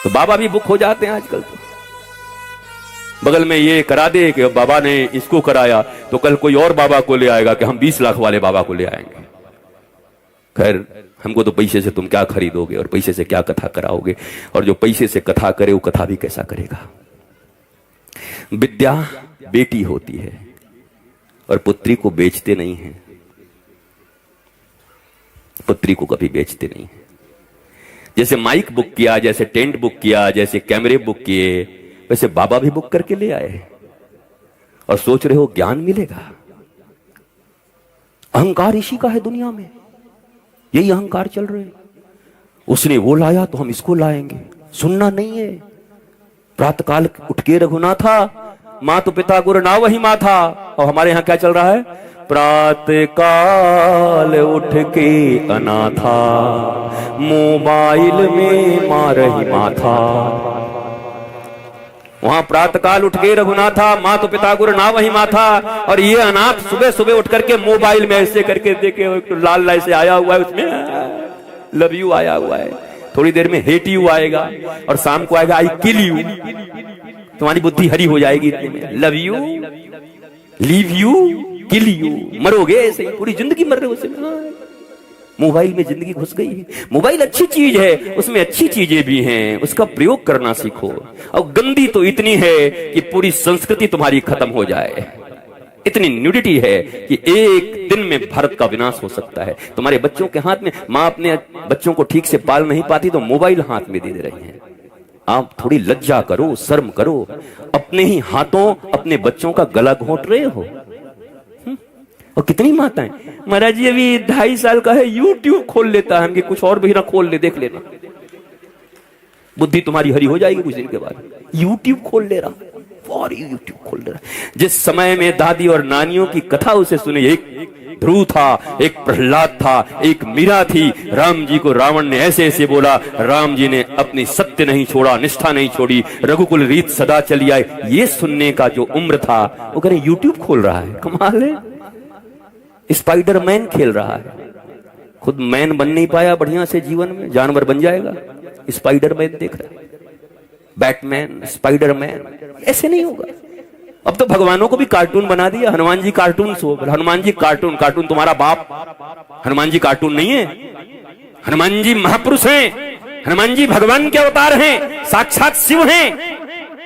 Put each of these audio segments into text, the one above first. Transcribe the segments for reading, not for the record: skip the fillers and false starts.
तो बाबा भी बुक हो जाते हैं आजकल। तो बगल में ये करा दे कि बाबा ने इसको कराया तो कल कोई और बाबा को ले आएगा कि हम 20 लाख वाले बाबा को ले आएंगे। खैर, हमको तो पैसे से तुम क्या खरीदोगे और पैसे से क्या कथा कराओगे, और जो पैसे से कथा करे वो कथा भी कैसा करेगा। विद्या बेटी होती है और पुत्री को बेचते नहीं है, पुत्री को कभी बेचते नहीं है। जैसे माइक बुक किया, जैसे टेंट बुक किया, जैसे कैमरे बुक किए, वैसे बाबा भी बुक करके ले आए और सोच रहे हो ज्ञान मिलेगा। अहंकार इसी का है दुनिया में, यही अहंकार चल रहे हैं। उसने वो लाया तो हम इसको लाएंगे, सुनना नहीं है। प्रातःकाल उठ के रघुनाथा, मातु पिता गुरु ना वही माथा। और हमारे यहां क्या चल रहा है? प्रातःकाल उठ के अनाथा, मोबाइल में मारही माथा। वहां प्रातःकाल उठ के रघुनाथा, मातु पिता गुरु ना वही माथा, और ये अनाथ सुबह सुबह उठ करके मोबाइल में ऐसे करके देखे, तो लाल लाल से आया हुआ है, उसमें लव यू आया हुआ है, थोड़ी देर में हेट यू आएगा, और शाम को आएगा आई किल यू। तुम्हारी बुद्धि हरी हो जाएगी इतने में। Love you, leave you, kill you, मरोगे ऐसे ही, पूरी जिंदगी मर रहे हो। मोबाइल में जिंदगी घुस गई है। मोबाइल अच्छी चीज है, उसमें अच्छी चीजें भी हैं, उसका प्रयोग करना सीखो। और गंदी तो इतनी है कि पूरी संस्कृति तुम्हारी खत्म हो जाए। इतनी न्यूडिटी है कि एक दिन में भारत का विनाश हो सकता है। तुम्हारे बच्चों के हाथ में, माँ अपने बच्चों को ठीक से पाल नहीं पाती तो मोबाइल हाथ में दे रही है। आप थोड़ी लज्जा करो, शर्म करो। अपने ही हाथों अपने बच्चों का गला घोंट रहे हो। और कितनी माताएं, महाराज जी अभी 2.5 साल का है, यूट्यूब खोल लेता है, हम कुछ और भी ना खोल ले, देख लेना, बुद्धि तुम्हारी हरी हो जाएगी कुछ दिन के बाद। यूट्यूब खोल ले रहा, और यूट्यूब खोल ले रहा। जिस समय में दादी और नानियों की कथा उसे सुने, एक ध्रुव था, एक प्रहलाद था, एक मीरा थी। राम जी को रावण ने ऐसे ऐसे बोला, राम जी ने अपनी सत्य नहीं छोड़ा, निष्ठा नहीं छोड़ी, रघुकुल रीत सदा चली आए। ये सुनने का जो उम्र था, वो कह रहे यूट्यूब खोल रहा है। कमाल है। स्पाइडरमैन खेल रहा है, खुद मैन बन नहीं पाया बढ़िया से जीवन में, जानवर बन जाएगा। स्पाइडरमैन देख रहा है, बैटमैन, स्पाइडरमैन, ऐसे नहीं होगा। अब तो भगवानों को भी कार्टून बना दिया। Hanuman ji cartoon show, Hanuman ji cartoon, cartoon तुम्हारा बाप। हनुमान जी कार्टून नहीं है, हनुमान जी महापुरुष हैं, हनुमान जी भगवान के अवतार हैं, साक्षात शिव हैं,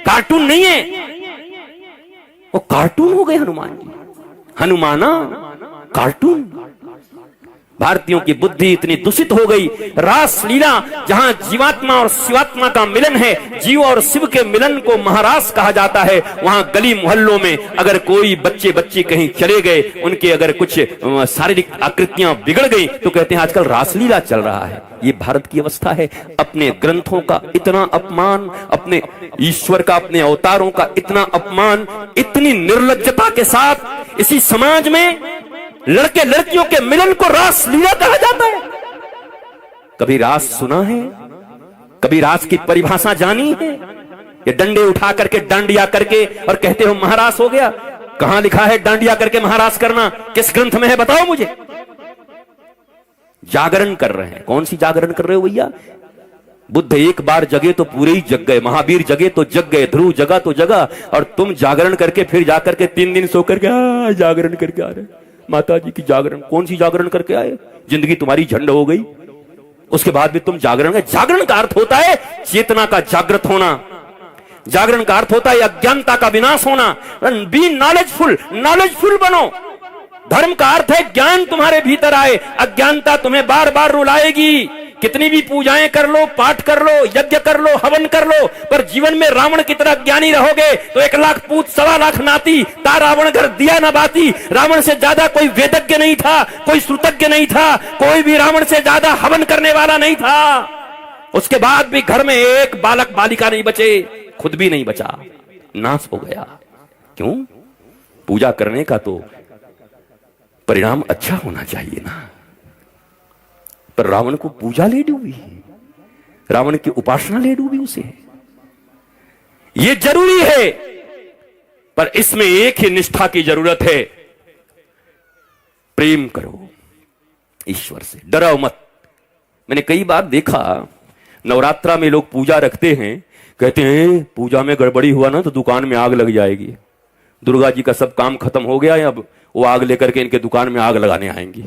कार्टून नहीं है। वो कार्टून हो गए हनुमान जी, हनुमाना कार्टून। भारतीयों की बुद्धि इतनी दूषित हो गई। रास लीला जहां जीवात्मा और शिवात्मा का मिलन है, जीव और शिव के मिलन को महारास कहा जाता है, वहां गली मोहल्लों में अगर कोई बच्चे बच्ची कहीं चले गए, उनके अगर कुछ शारीरिक आकृतियां बिगड़ गई तो कहते हैं आजकल रासलीला चल रहा है। ये भारत की अवस्था है। अपने ग्रंथों का इतना अपमान, अपने ईश्वर का, अपने अवतारों का इतना अपमान, इतनी निर्लज्जता के साथ इसी समाज में लड़के लड़कियों के मिलन को रास लीला कहा जाता है। कभी रास सुना है? कभी रास की परिभाषा जानी है? ये डंडे उठा करके, डांडिया करके, और कहते हो महारास हो गया। कहां लिखा है डांडिया करके महारास करना? किस ग्रंथ में है बताओ मुझे। जागरण कर रहे हैं। कौन सी जागरण कर रहे हो भैया? बुद्ध एक बार जगे तो पूरे ही जग गए, महावीर जगे तो जग गए, ध्रुव जगा तो जगा, और तुम जागरण करके फिर जाकर के 3 दिन सो करके जागरण करके आ रहे। माता जी की जागरण, कौन सी जागरण करके आए? जिंदगी तुम्हारी झंड हो गई, उसके बाद भी तुम जागरण। जागरण का अर्थ होता है चेतना का जागृत होना। जागरण का अर्थ होता है अज्ञानता का विनाश होना। बी नॉलेजफुल, नॉलेजफुल बनो। धर्म का अर्थ है ज्ञान तुम्हारे भीतर आए, अज्ञानता तुम्हें बार बार रुलाएगी। कितनी भी पूजाएं कर लो, पाठ कर लो, यज्ञ कर लो, हवन कर लो, पर जीवन में रावण की तरह ज्ञानी रहोगे तो 1 लाख पूत 1.25 लाख नाती, ता रावण घर दिया न बाती। रावण से ज्यादा कोई वेदज्ञ नहीं था, कोई श्रुतज्ञ नहीं था, कोई भी रावण से ज्यादा हवन करने वाला नहीं था। उसके बाद भी घर में एक बालक बालिका नहीं बचे, खुद भी नहीं बचा, नाश हो गया। क्यों? पूजा करने का तो परिणाम अच्छा होना चाहिए ना। पर रावण को पूजा ले डूबी, रावण की उपासना ले डूबी उसे। यह जरूरी है, पर इसमें एक ही निष्ठा की जरूरत है। प्रेम करो ईश्वर से, डरो मत। मैंने कई बार देखा नवरात्रा में लोग पूजा रखते हैं, कहते हैं पूजा में गड़बड़ी हुआ ना तो दुकान में आग लग जाएगी। दुर्गा जी का सब काम खत्म हो गया है, अब वो आग लेकर के इनके दुकान में आग लगाने आएंगी।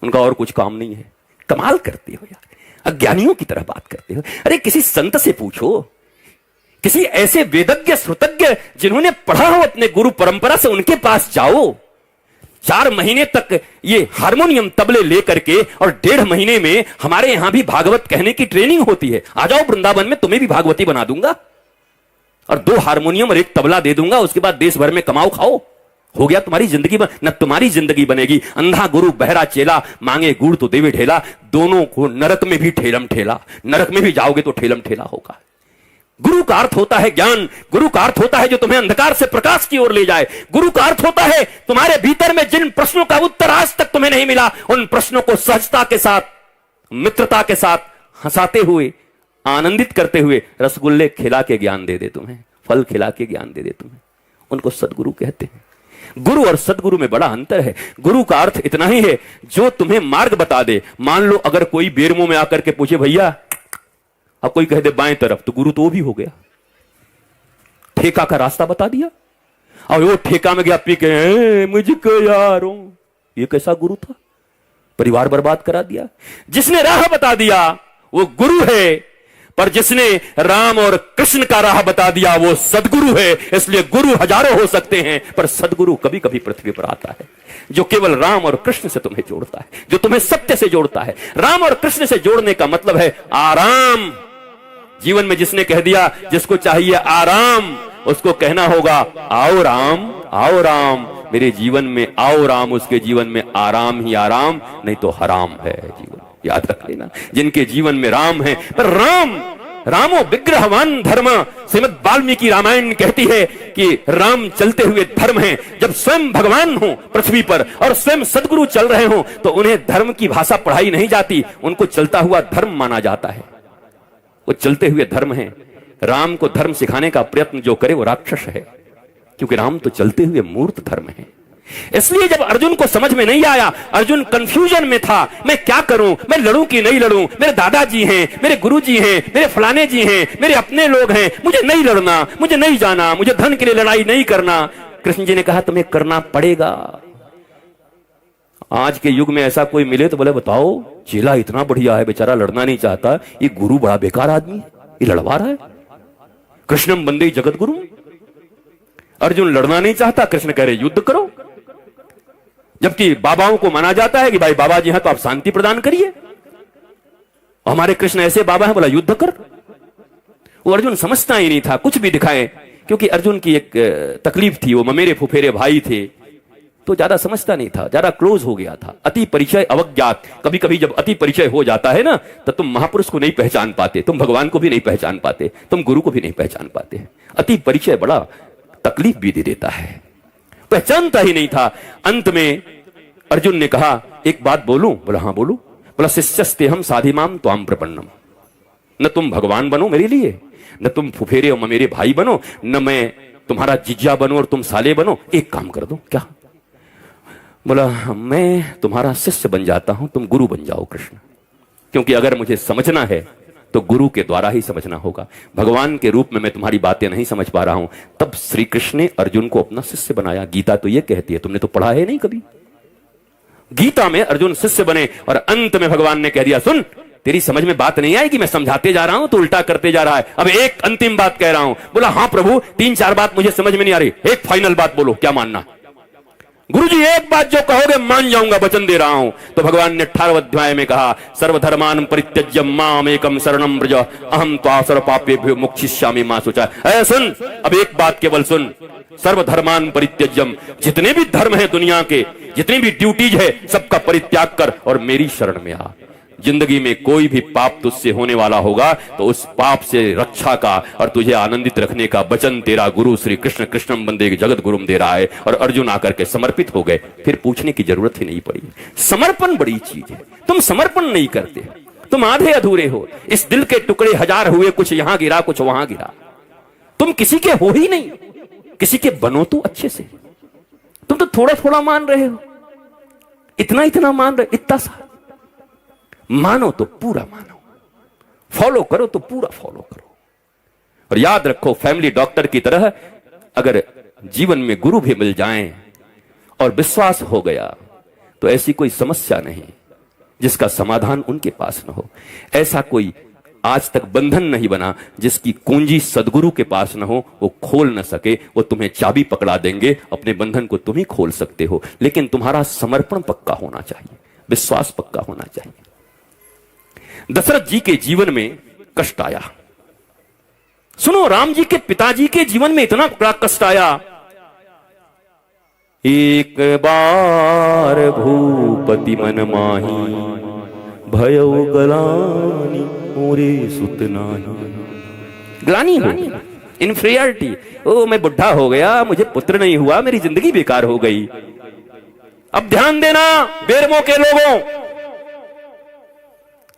उनका और कुछ काम नहीं है। कमाल करते हो यार, अज्ञानियों की तरह बात करते हो। अरे किसी संत से पूछो, किसी ऐसे वेदज्ञ श्रुतज्ञ जिन्होंने पढ़ा हो अपने गुरु परंपरा से, उनके पास जाओ। 4 महीने तक ये हारमोनियम तबले लेकर के और 1.5 महीने में हमारे यहां भी भागवत कहने की ट्रेनिंग होती है। आ जाओ वृंदावन में, तुम्हें भी भागवती बना दूंगा और 2 हारमोनियम और 1 तबला दे दूंगा। उसके बाद देश भर में कमाओ खाओ, हो गया तुम्हारी जिंदगी। न तुम्हारी जिंदगी बनेगी, अंधा गुरु बहरा चेला, मांगे गुड़ तो देवे ढेला। दोनों को नरक में भी ठेलम ठेला, नरक में भी जाओगे तो ठेलम ठेला होगा। गुरु का अर्थ होता है ज्ञान, गुरु का अर्थ होता है जो तुम्हें अंधकार से प्रकाश की ओर ले जाए। गुरु का अर्थ होता है तुम्हारे भीतर में जिन प्रश्नों का उत्तर आज तक तुम्हें नहीं मिला, उन प्रश्नों को सहजता के साथ, मित्रता के साथ, हंसाते हुए, आनंदित करते हुए रसगुल्ले खिला के ज्ञान दे दे तुम्हें, फल खिला के ज्ञान दे दे तुम्हें। उनको सदगुरु कहते हैं। गुरु और सदगुरु में बड़ा अंतर है। गुरु का अर्थ इतना ही है जो तुम्हें मार्ग बता दे। मान लो अगर कोई बेरमो में आकर के पूछे भैया, अब कोई कह दे बाएं तरफ, तो गुरु तो वो भी हो गया, ठेका का रास्ता बता दिया। और वो ठेका में गया पी के मुझको यारों, ये कैसा गुरु था? परिवार बर्बाद करा दिया। जिसने राह बता दिया वो गुरु है, पर जिसने राम और कृष्ण का राह बता दिया वो सदगुरु है। इसलिए गुरु हजारों हो सकते हैं, पर सदगुरु कभी कभी पृथ्वी पर आता है, जो केवल राम और कृष्ण से तुम्हें जोड़ता है, जो तुम्हें सत्य से जोड़ता है। राम और कृष्ण से जोड़ने का मतलब है आराम। जीवन में जिसने कह दिया जिसको चाहिए आराम, उसको कहना होगा आओ राम, आओ राम, मेरे जीवन में आओ राम। उसके जीवन में आराम ही आराम, नहीं तो हराम है जीवन। याद रख लेना, जिनके जीवन में राम है। पर रामो विग्रहवान धर्म, श्रीमद् वाल्मीकि रामायण कहती है कि राम चलते हुए धर्म है। जब स्वयं भगवान हो पृथ्वी पर और स्वयं सदगुरु चल रहे हो तो उन्हें धर्म की भाषा पढ़ाई नहीं जाती, उनको चलता हुआ धर्म माना जाता है। वो चलते हुए धर्म है। राम को धर्म सिखाने का प्रयत्न जो करे वो राक्षस है, क्योंकि राम तो चलते हुए मूर्त धर्म है। इसलिए जब अर्जुन को समझ में नहीं आया, अर्जुन कंफ्यूजन में था, मैं क्या करूं, मैं लड़ूं कि नहीं लड़ूं, मेरे दादाजी हैं, मेरे गुरुजी हैं, मेरे फलाने जी हैं, मेरे अपने लोग हैं, मुझे नहीं लड़ना, मुझे नहीं जाना, मुझे धन के लिए लड़ाई नहीं करना। कृष्ण जी ने कहा तुम्हें करना पड़ेगा। आज के युग में ऐसा कोई मिले तो बोले बताओ, चेला इतना बढ़िया है, बेचारा लड़ना नहीं चाहता, ये गुरु बड़ा बेकार आदमी है, ये लड़वा रहा है। कृष्णम वंदे जगत गुरु। अर्जुन लड़ना नहीं चाहता, कृष्ण कह रहे युद्ध करो। जबकि बाबाओं को माना जाता है कि भाई बाबा जी हैं तो आप शांति प्रदान करिए। हमारे कृष्ण ऐसे बाबा हैं, बोला युद्ध कर। वो अर्जुन समझता ही नहीं था कुछ भी दिखाए, क्योंकि अर्जुन की एक तकलीफ थी, वो ममेरे फुफेरे भाई थे तो ज्यादा समझता नहीं था, ज्यादा क्लोज हो गया था। अति परिचय अवज्ञात। कभी कभी जब अति परिचय हो जाता है ना, तो तुम महापुरुष को नहीं पहचान पाते, तुम भगवान को भी नहीं पहचान पाते, तुम गुरु को भी नहीं पहचान पाते। अति परिचय बड़ा तकलीफ भी दे देता है, पहचानता ही नहीं था। अंत में अर्जुन ने कहा एक बात बोलूं? बोला हाँ बोलूं। बोला शिष्यस्ते हम साधिमाम त्वाम प्रपन्नम। न तुम भगवान बनो मेरे लिए, न तुम फुफेरे और मेरे भाई बनो, न मैं तुम्हारा जीजा बनो और तुम साले बनो। एक काम कर दो। क्या? बोला मैं तुम्हारा शिष्य बन जाता हूं, तुम गुरु बन जाओ कृष्ण। क्योंकि अगर मुझे समझना है तो गुरु के द्वारा ही समझना होगा। भगवान के रूप में मैं तुम्हारी बातें नहीं समझ पा रहा हूं। तब श्री कृष्ण ने अर्जुन को अपना शिष्य बनाया। गीता तो ये कहती है, तुमने तो पढ़ा है नहीं कभी। गीता में अर्जुन शिष्य बने और अंत में भगवान ने कह दिया सुन, तेरी समझ में बात नहीं आएगी, मैं समझाते जा रहा हूं तो उल्टा करते जा रहा है। अब एक अंतिम बात कह रहा हूं। बोला हाँ प्रभु, 3-4 बात मुझे समझ में नहीं आ रही, एक फाइनल बात बोलो, क्या मानना? गुरुजी एक बात जो कहोगे मान जाऊंगा, वचन दे रहा हूं। तो भगवान ने 18वें अध्याय में कहा सर्वधर्मान परित्यज्य माम एकम शरणम व्रज अहम त्वा सर्व पापेभ्यो मोक्षयिष्यामि मा शुचा। ऐ सुन, अब एक बात केवल सुन, सर्वधर्मान परित्यज्यम, जितने भी धर्म है दुनिया के, जितनी भी ड्यूटीज है, सबका परित्याग कर और मेरी शरण में आ। जिंदगी में कोई भी पाप तुझसे होने वाला होगा तो उस पाप से रक्षा का और तुझे आनंदित रखने का वचन तेरा गुरु श्री कृष्ण कृष्णम वंदे जगत गुरुम दे रहा है। और अर्जुन आकर के समर्पित हो गए, फिर पूछने की जरूरत ही नहीं पड़ी। समर्पण बड़ी चीज है। तुम समर्पण नहीं करते, तुम आधे अधूरे हो। इस दिल के टुकड़े 1000 हुए, कुछ यहां गिरा कुछ वहां गिरा। तुम किसी के हो ही नहीं, किसी के बनो तो अच्छे से। तुम तो थोड़ा थोड़ा मान रहे हो, इतना इतना मान रहे, इतना सा मानो तो पूरा मानो। फॉलो करो तो पूरा फॉलो करो। और याद रखो, फैमिली डॉक्टर की तरह अगर जीवन में गुरु भी मिल जाएं और विश्वास हो गया तो ऐसी कोई समस्या नहीं जिसका समाधान उनके पास न हो। ऐसा कोई आज तक बंधन नहीं बना जिसकी कुंजी सदगुरु के पास न हो, वो खोल न सके। वो तुम्हें चाबी पकड़ा देंगे, अपने बंधन को तुम ही खोल सकते हो, लेकिन तुम्हारा समर्पण पक्का होना चाहिए, विश्वास पक्का होना चाहिए। दशरथ जी के जीवन में कष्ट आया। सुनो, राम जी के पिताजी के जीवन में इतना बड़ा कष्ट आया। एक बार भूपति मन माही, भयो गलानी मोरे सुत नाही। ग्लानी हो, इन्फीरियरिटी, ओ मैं बुढ़ा हो गया, मुझे पुत्र नहीं हुआ, मेरी जिंदगी बेकार हो गई। अब ध्यान देना बेरमो के लोगों,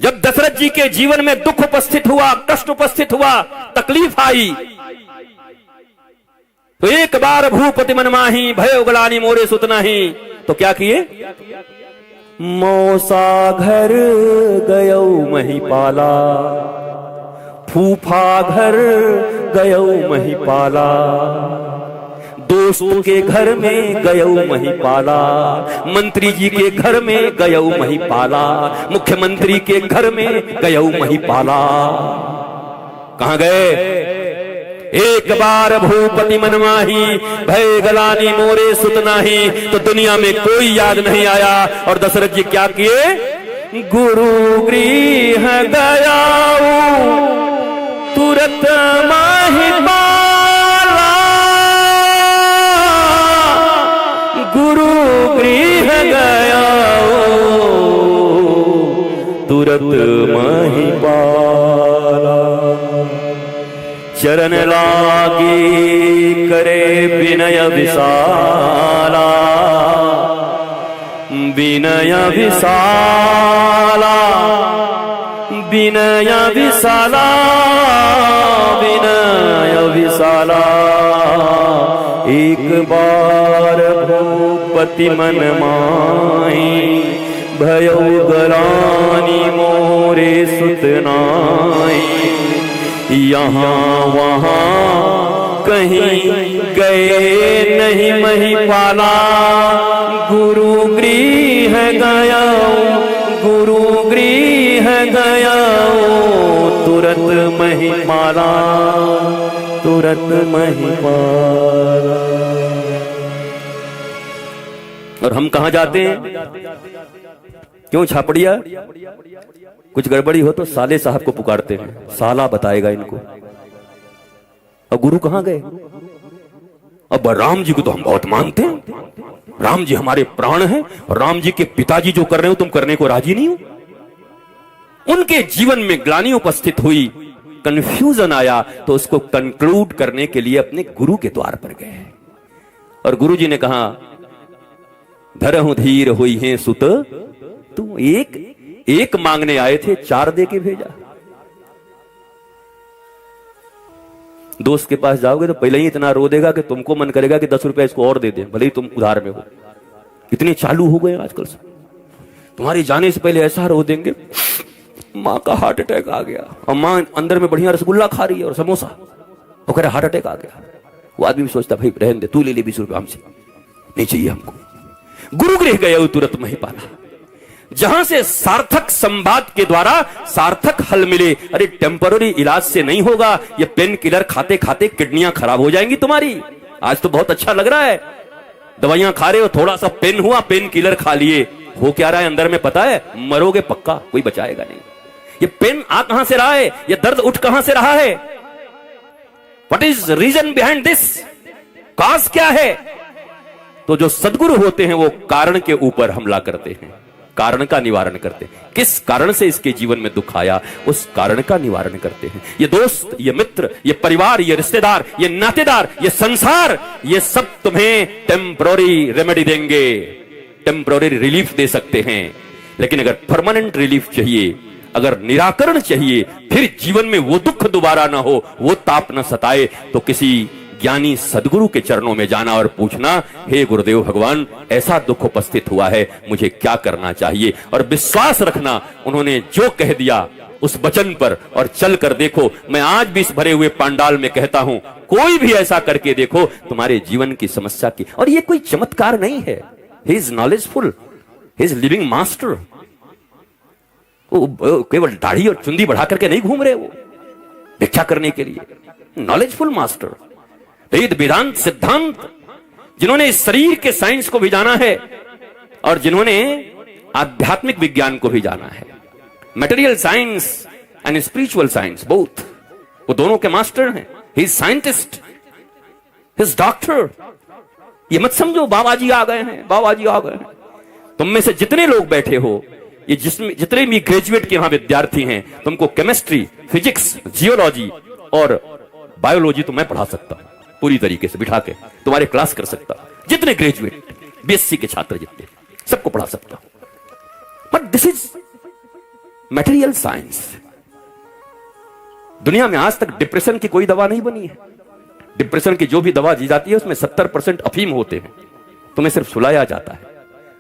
जब दशरथ जी के जीवन में दुख उपस्थित हुआ, कष्ट उपस्थित हुआ, तकलीफ आई, तो एक बार भूपति मन माही, भयो गलानी मोरे सुत नाही। तो क्या किए? मौसा घर गयो महिपाला, फूफा घर गयो महिपाला, दोस्त के घर में गयो महिपाला, मंत्री जी के घर में गयो महिपाला, मुख्यमंत्री के घर में गयो महिपाला। कहां गए? एक बार भूपति मन माही, भय गलानी मोरे सुत नाही। तो दुनिया में कोई याद नहीं आया। और दशरथ जी क्या किए? गुरु गृह गया तुरत माही पाला, गुरु गृह गया तुरत माही पाला। चरण लागे करे विनय विशाला, विनय विशाला, विनय विशाला, विनय विशाला। एक बार भूपति मन माही, भयो गलानी मोरे सुत नाही। यहाँ वहाँ कहीं गए नहीं महिपाला, गुरु गृह गया, गुरु गृह गया तुरत महिपाला, तुरत महिपाला। और हम कहाँ जाते हैं? क्यों छापड़िया? कुछ गड़बड़ी हो तो साले साहब को पुकारते हैं, साला बताएगा इनको। और गुरु कहां गए? अब राम जी को तो हम बहुत मानते हैं, राम जी हमारे प्राण हैं, और राम जी के पिताजी जो कर रहे हो तुम करने को राजी नहीं हो। उनके जीवन में ग्लानि उपस्थित हुई, कंफ्यूजन आया, तो उसको कंक्लूड करने के लिए अपने गुरु के द्वार पर गए। और गुरु जी ने कहा, धरहु धीर हुई है सुत, तू एक मांगने आए थे, 4 दे के भेजा। दोस्त के पास जाओगे तो पहले ही इतना रो देगा कि तुमको मन करेगा कि 10 रुपए इसको और दे दे, भले ही तुम उधार में हो। इतने चालू हो गए आजकल से। तुम्हारे जाने से पहले ऐसा रो देंगे, माँ का हार्ट अटैक आ गया, और माँ अंदर में बढ़िया रसगुल्ला खा रही है और समोसा, वो कह रहा हार्ट अटैक आ गया। वो आदमी भी सोचता भाई रहने दे, तू ले ले 20 रुपए हमसे, नहीं चाहिए हमको। गुरु गृह गए तुरंत महिपाला, जहां से सार्थक संवाद के द्वारा सार्थक हल मिले। अरे टेम्पररी इलाज से नहीं होगा, ये पेन किलर खाते खाते किडनियां खराब हो जाएंगी तुम्हारी। आज तो बहुत अच्छा लग रहा है, दवाइयां खा रहे हो, थोड़ा सा पेन हुआ, पेन किलर खा लिए, हो क्या रहा है अंदर में पता है? मरोगे पक्का, कोई बचाएगा नहीं। ये पेन आ कहां से रहा है? ये दर्द उठ कहां से रहा है? What is reason behind this? Cause क्या है? तो जो सदगुरु होते हैं वो कारण के ऊपर हमला करते हैं, कारण का निवारण करते हैं। किस कारण से इसके जीवन में दुख आया, उस कारण का निवारण करते हैं। ये दोस्त, ये मित्र, ये परिवार, ये रिश्तेदार, ये नातेदार, ये संसार, ये सब तुम्हें टेम्पररी रेमेडी देंगे, टेम्पररी रिलीफ दे सकते हैं। लेकिन अगर परमानेंट रिलीफ चाहिए, अगर निराकरण चाहिए, फिर जीवन में वो दुख दोबारा ना हो, वो ताप न सताए, तो किसी ज्ञानी सदगुरु के चरणों में जाना और पूछना, हे गुरुदेव भगवान, ऐसा दुख उपस्थित हुआ है, मुझे क्या करना चाहिए? और विश्वास रखना, उन्होंने जो कह दिया उस वचन पर और चल कर देखो। मैं आज भी इस भरे हुए पंडाल में कहता हूं, कोई भी ऐसा करके देखो, तुम्हारे जीवन की समस्या की। और ये कोई चमत्कार नहीं है, he is knowledgeful, he is living master. वो केवल दाढ़ी और चुंदी बढ़ा करके नहीं घूम रहे, वो भिक्षा करने के लिए नॉलेजफुल मास्टर, वेद वेदांत सिद्धांत, जिन्होंने इस शरीर के साइंस को भी जाना है और जिन्होंने आध्यात्मिक विज्ञान को भी जाना है, material science and spiritual science both, वो दोनों के मास्टर हैं। He is scientist, he is doctor. ये मत समझो बाबा जी आ गए हैं, बाबा जी आ गए हैं। तुम में से जितने लोग बैठे हो, ये जितने भी ग्रेजुएट के यहां विद्यार्थी हैं, तुमको केमिस्ट्री, फिजिक्स, जियोलॉजी और बायोलॉजी तो मैं पढ़ा सकता हूं, पूरी तरीके से बिठा के तुम्हारे क्लास कर सकता हूं। जितने ग्रेजुएट बीएससी के छात्र जितने, सबको पढ़ा सकता हूं। But this is material science. दुनिया में आज तक डिप्रेशन की कोई दवा नहीं बनी है। डिप्रेशन की जो भी दवा दी जाती है उसमें 70% अफीम होते हैं, तुम्हें सिर्फ सुलाया जाता है।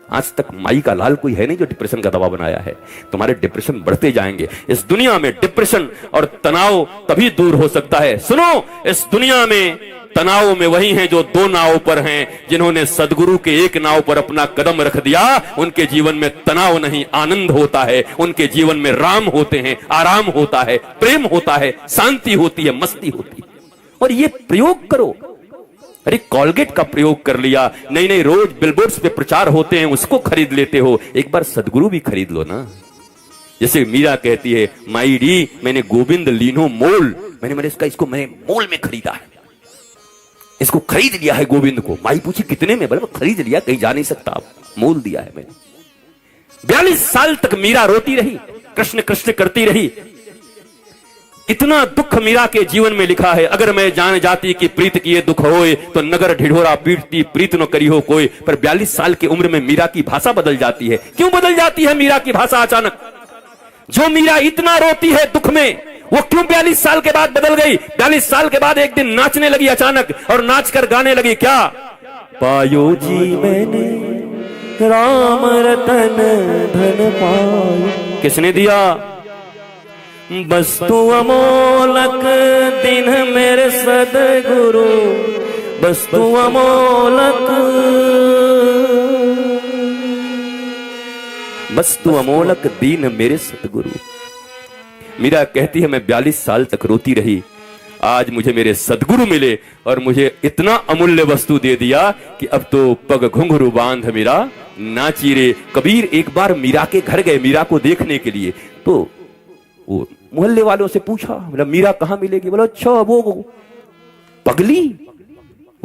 आज तक माई का लाल कोई है नहीं जो डिप्रेशन का दवा बनाया है। तुम्हारे डिप्रेशन बढ़ते जाएंगे। इस दुनिया में डिप्रेशन और तनाव तभी दूर हो सकता है। सुनो, इस दुनिया में तनाव में वही हैं जो दो नाव पर हैं। जिन्होंने सदगुरु के एक नाव पर अपना कदम रख दिया, उनके जीवन में तनाव नहीं, आनंद होता है। उनके जीवन में राम होते हैं, आराम होता है, प्रेम होता है, शांति होती है, मस्ती होती है। और ये प्रयोग करो। अरे कॉलगेट का प्रयोग कर लिया, नहीं नहीं, रोज बिलबोर्ड्स पे प्रचार होते हैं, उसको खरीद लेते हो। एक बार सदगुरु भी खरीद लो ना। जैसे मीरा कहती है, माई डी मैंने गोविंद लीनो मोल, मैंने इसको मैंने मोल में खरीदा है, इसको खरीद लिया है गोविंद को। माई पूछी कितने में? बोले खरीद लिया, कहीं जा नहीं सकता, आप मोल दिया है मैंने। 42 साल तक मीरा रोती रही, कृष्ण कृष्ण करती रही। इतना दुख मीरा के जीवन में लिखा है, अगर मैं जान जाती कि प्रीत किए दुख होए, तो नगर ढिढोरा पीटती प्रीत न करी हो कोई। पर 42 साल की उम्र में मीरा की भाषा बदल जाती है। क्यों बदल जाती है मीरा की भाषा अचानक? जो मीरा इतना रोती है दुख में, वो क्यों 42 साल के बाद बदल गई? 42 साल के बाद एक दिन नाचने लगी अचानक, और नाच कर गाने लगी क्या? पायो जी मैंने राम रतन धन पायो। किसने दिया? वस्तु अमोलक दिन मेरे सदगुरु, वस्तु अमोलक, वस्तु अमोलक दीन मेरे सतगुरु। मीरा कहती है, मैं 42 साल तक रोती रही, आज मुझे मेरे सदगुरु मिले और मुझे इतना अमूल्य वस्तु दे दिया कि अब तो पग घुंघरू बांध मीरा नाची रे। कबीर एक बार मीरा के घर गए मीरा को देखने के लिए, तो वो मोहल्ले वालों से पूछा, बोला मीरा कहां मिलेगी? बोला अच्छा वो पगली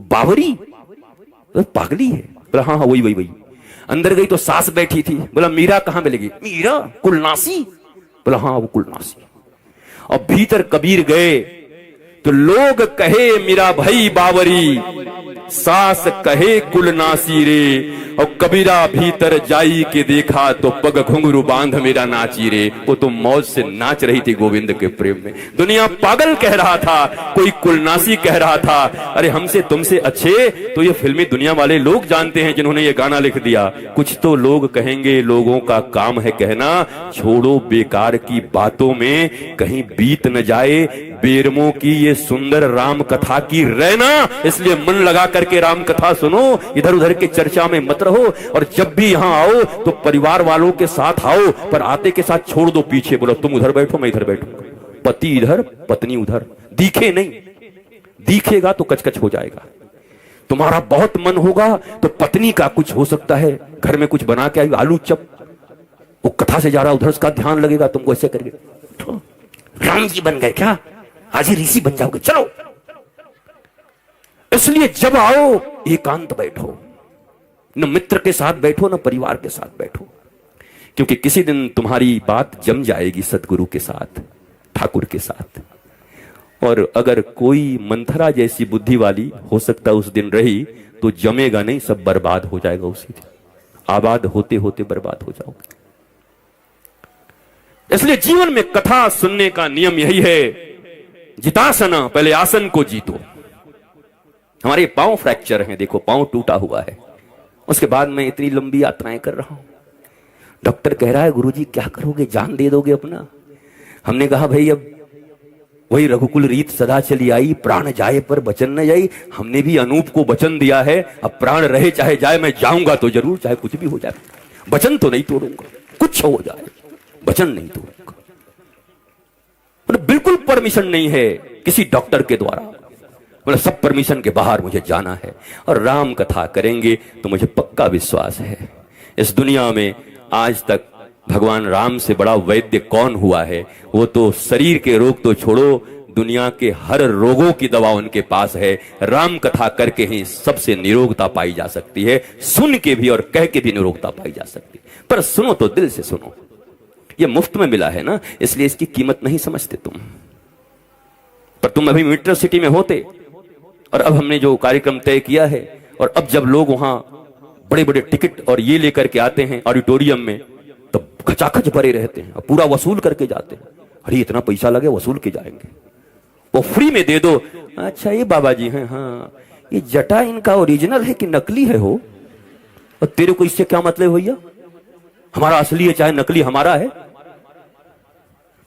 बावरी, पागली है। बोला हाँ हाँ वही वही वही। अंदर गई तो सास बैठी थी। बोला मीरा कहां मिलेगी? मीरा कुलनासी। बोला हाँ वो कुलनासी। और भीतर कबीर गए तो लोग कहे मीरा भाई बावरी, सास कहे कुलनासी रे। और कबीरा भीतर जाई के देखा तो पग घुंघरू बांध मेरा नाची रे। वो तो मौज से नाच रही थी गोविंद के प्रेम में। दुनिया पागल कह रहा था, कोई कुलनासी कह रहा था। अरे हमसे तुमसे अच्छे तो ये फिल्मी दुनिया वाले लोग जानते हैं जिन्होंने ये गाना लिख दिया। कुछ तो लोग कहेंगे, लोगों का काम है कहना, छोड़ो बेकार की बातों में कहीं बीत न जाए बेरमों की ये सुंदर राम कथा की रहना। इसलिए मन लगा करके राम कथा सुनो, इधर उधर के चर्चा में मत रहो। और जब भी यहां आओ तो परिवार वालों के साथ आओ, पर आते के साथ छोड़ दो पीछे। बोलो तुम उधर बैठो, मैं इधर बैठूंगा, पति इधर पत्नी उधर। दिखे नहीं, दिखेगा तो कचकच हो जाएगा। तुम्हारा बहुत मन होगा तो पत्नी का कुछ हो सकता है, घर में कुछ बना के आई आलू चप, वो कथा से जा रहा उधर उसका ध्यान लगेगा, तुमको ऐसे करके राम जी बन गए क्या, आज ही ऋषि बन जाओगे, चलो। इसलिए जब आओ एकांत बैठो, न मित्र के साथ बैठो न परिवार के साथ बैठो, क्योंकि किसी दिन तुम्हारी बात जम जाएगी सतगुरु के साथ, ठाकुर के साथ। और अगर कोई मंथरा जैसी बुद्धि वाली हो सकता उस दिन रही तो जमेगा नहीं, सब बर्बाद हो जाएगा उसी दिन। आबाद होते होते बर्बाद हो जाओगे। इसलिए जीवन में कथा सुनने का नियम यही है, जितासना, पहले आसन को जीतो। हमारे पांव फ्रैक्चर हैं, देखो पांव टूटा हुआ है, उसके बाद मैं इतनी लंबी यात्राएं कर रहा हूं। डॉक्टर कह रहा है गुरुजी क्या करोगे, जान दे दोगे अपना? हमने कहा भाई अब वही रघुकुल रीत सदा चली आई, प्राण जाए पर वचन न जाई। हमने भी अनूप को वचन दिया है, अब प्राण रहे चाहे जाए, मैं जाऊंगा तो जरूर, चाहे कुछ भी हो जाए। वचन तो नहीं तोड़ूंगा, कुछ हो जाए, वचन नहीं तोड़ूंगा। मतलब बिल्कुल परमिशन नहीं है किसी डॉक्टर के द्वारा, मतलब सब परमिशन के बाहर मुझे जाना है। और राम कथा करेंगे तो मुझे पक्का विश्वास है इस दुनिया में आज तक भगवान राम से बड़ा वैद्य कौन हुआ है। वो तो शरीर के रोग तो छोड़ो, दुनिया के हर रोगों की दवा उनके पास है। राम कथा करके ही सबसे निरोगता पाई जा सकती है, सुन के भी और कह के भी निरोगता पाई जा सकती है। पर सुनो तो दिल से सुनो, ये मुफ्त में मिला है ना, इसलिए इसकी कीमत नहीं समझते तुम। पर तुम अभी मेट्रो सिटी में होते, और अब हमने जो कार्यक्रम तय किया है, और अब जब लोग वहां बड़े बड़े टिकट और ये लेकर के आते हैं ऑडिटोरियम में, तो खचाखच भरे रहते हैं और पूरा वसूल करके जाते हैं। अरे इतना पैसा लगे, वसूल के जाएंगे, वो फ्री में दे दो। अच्छा ये बाबा जी हैं, हाँ ये जटा इनका ओरिजिनल है कि नकली है हो, और तेरे को इससे क्या मतलब भैया, हमारा असली है चाहे नकली हमारा है,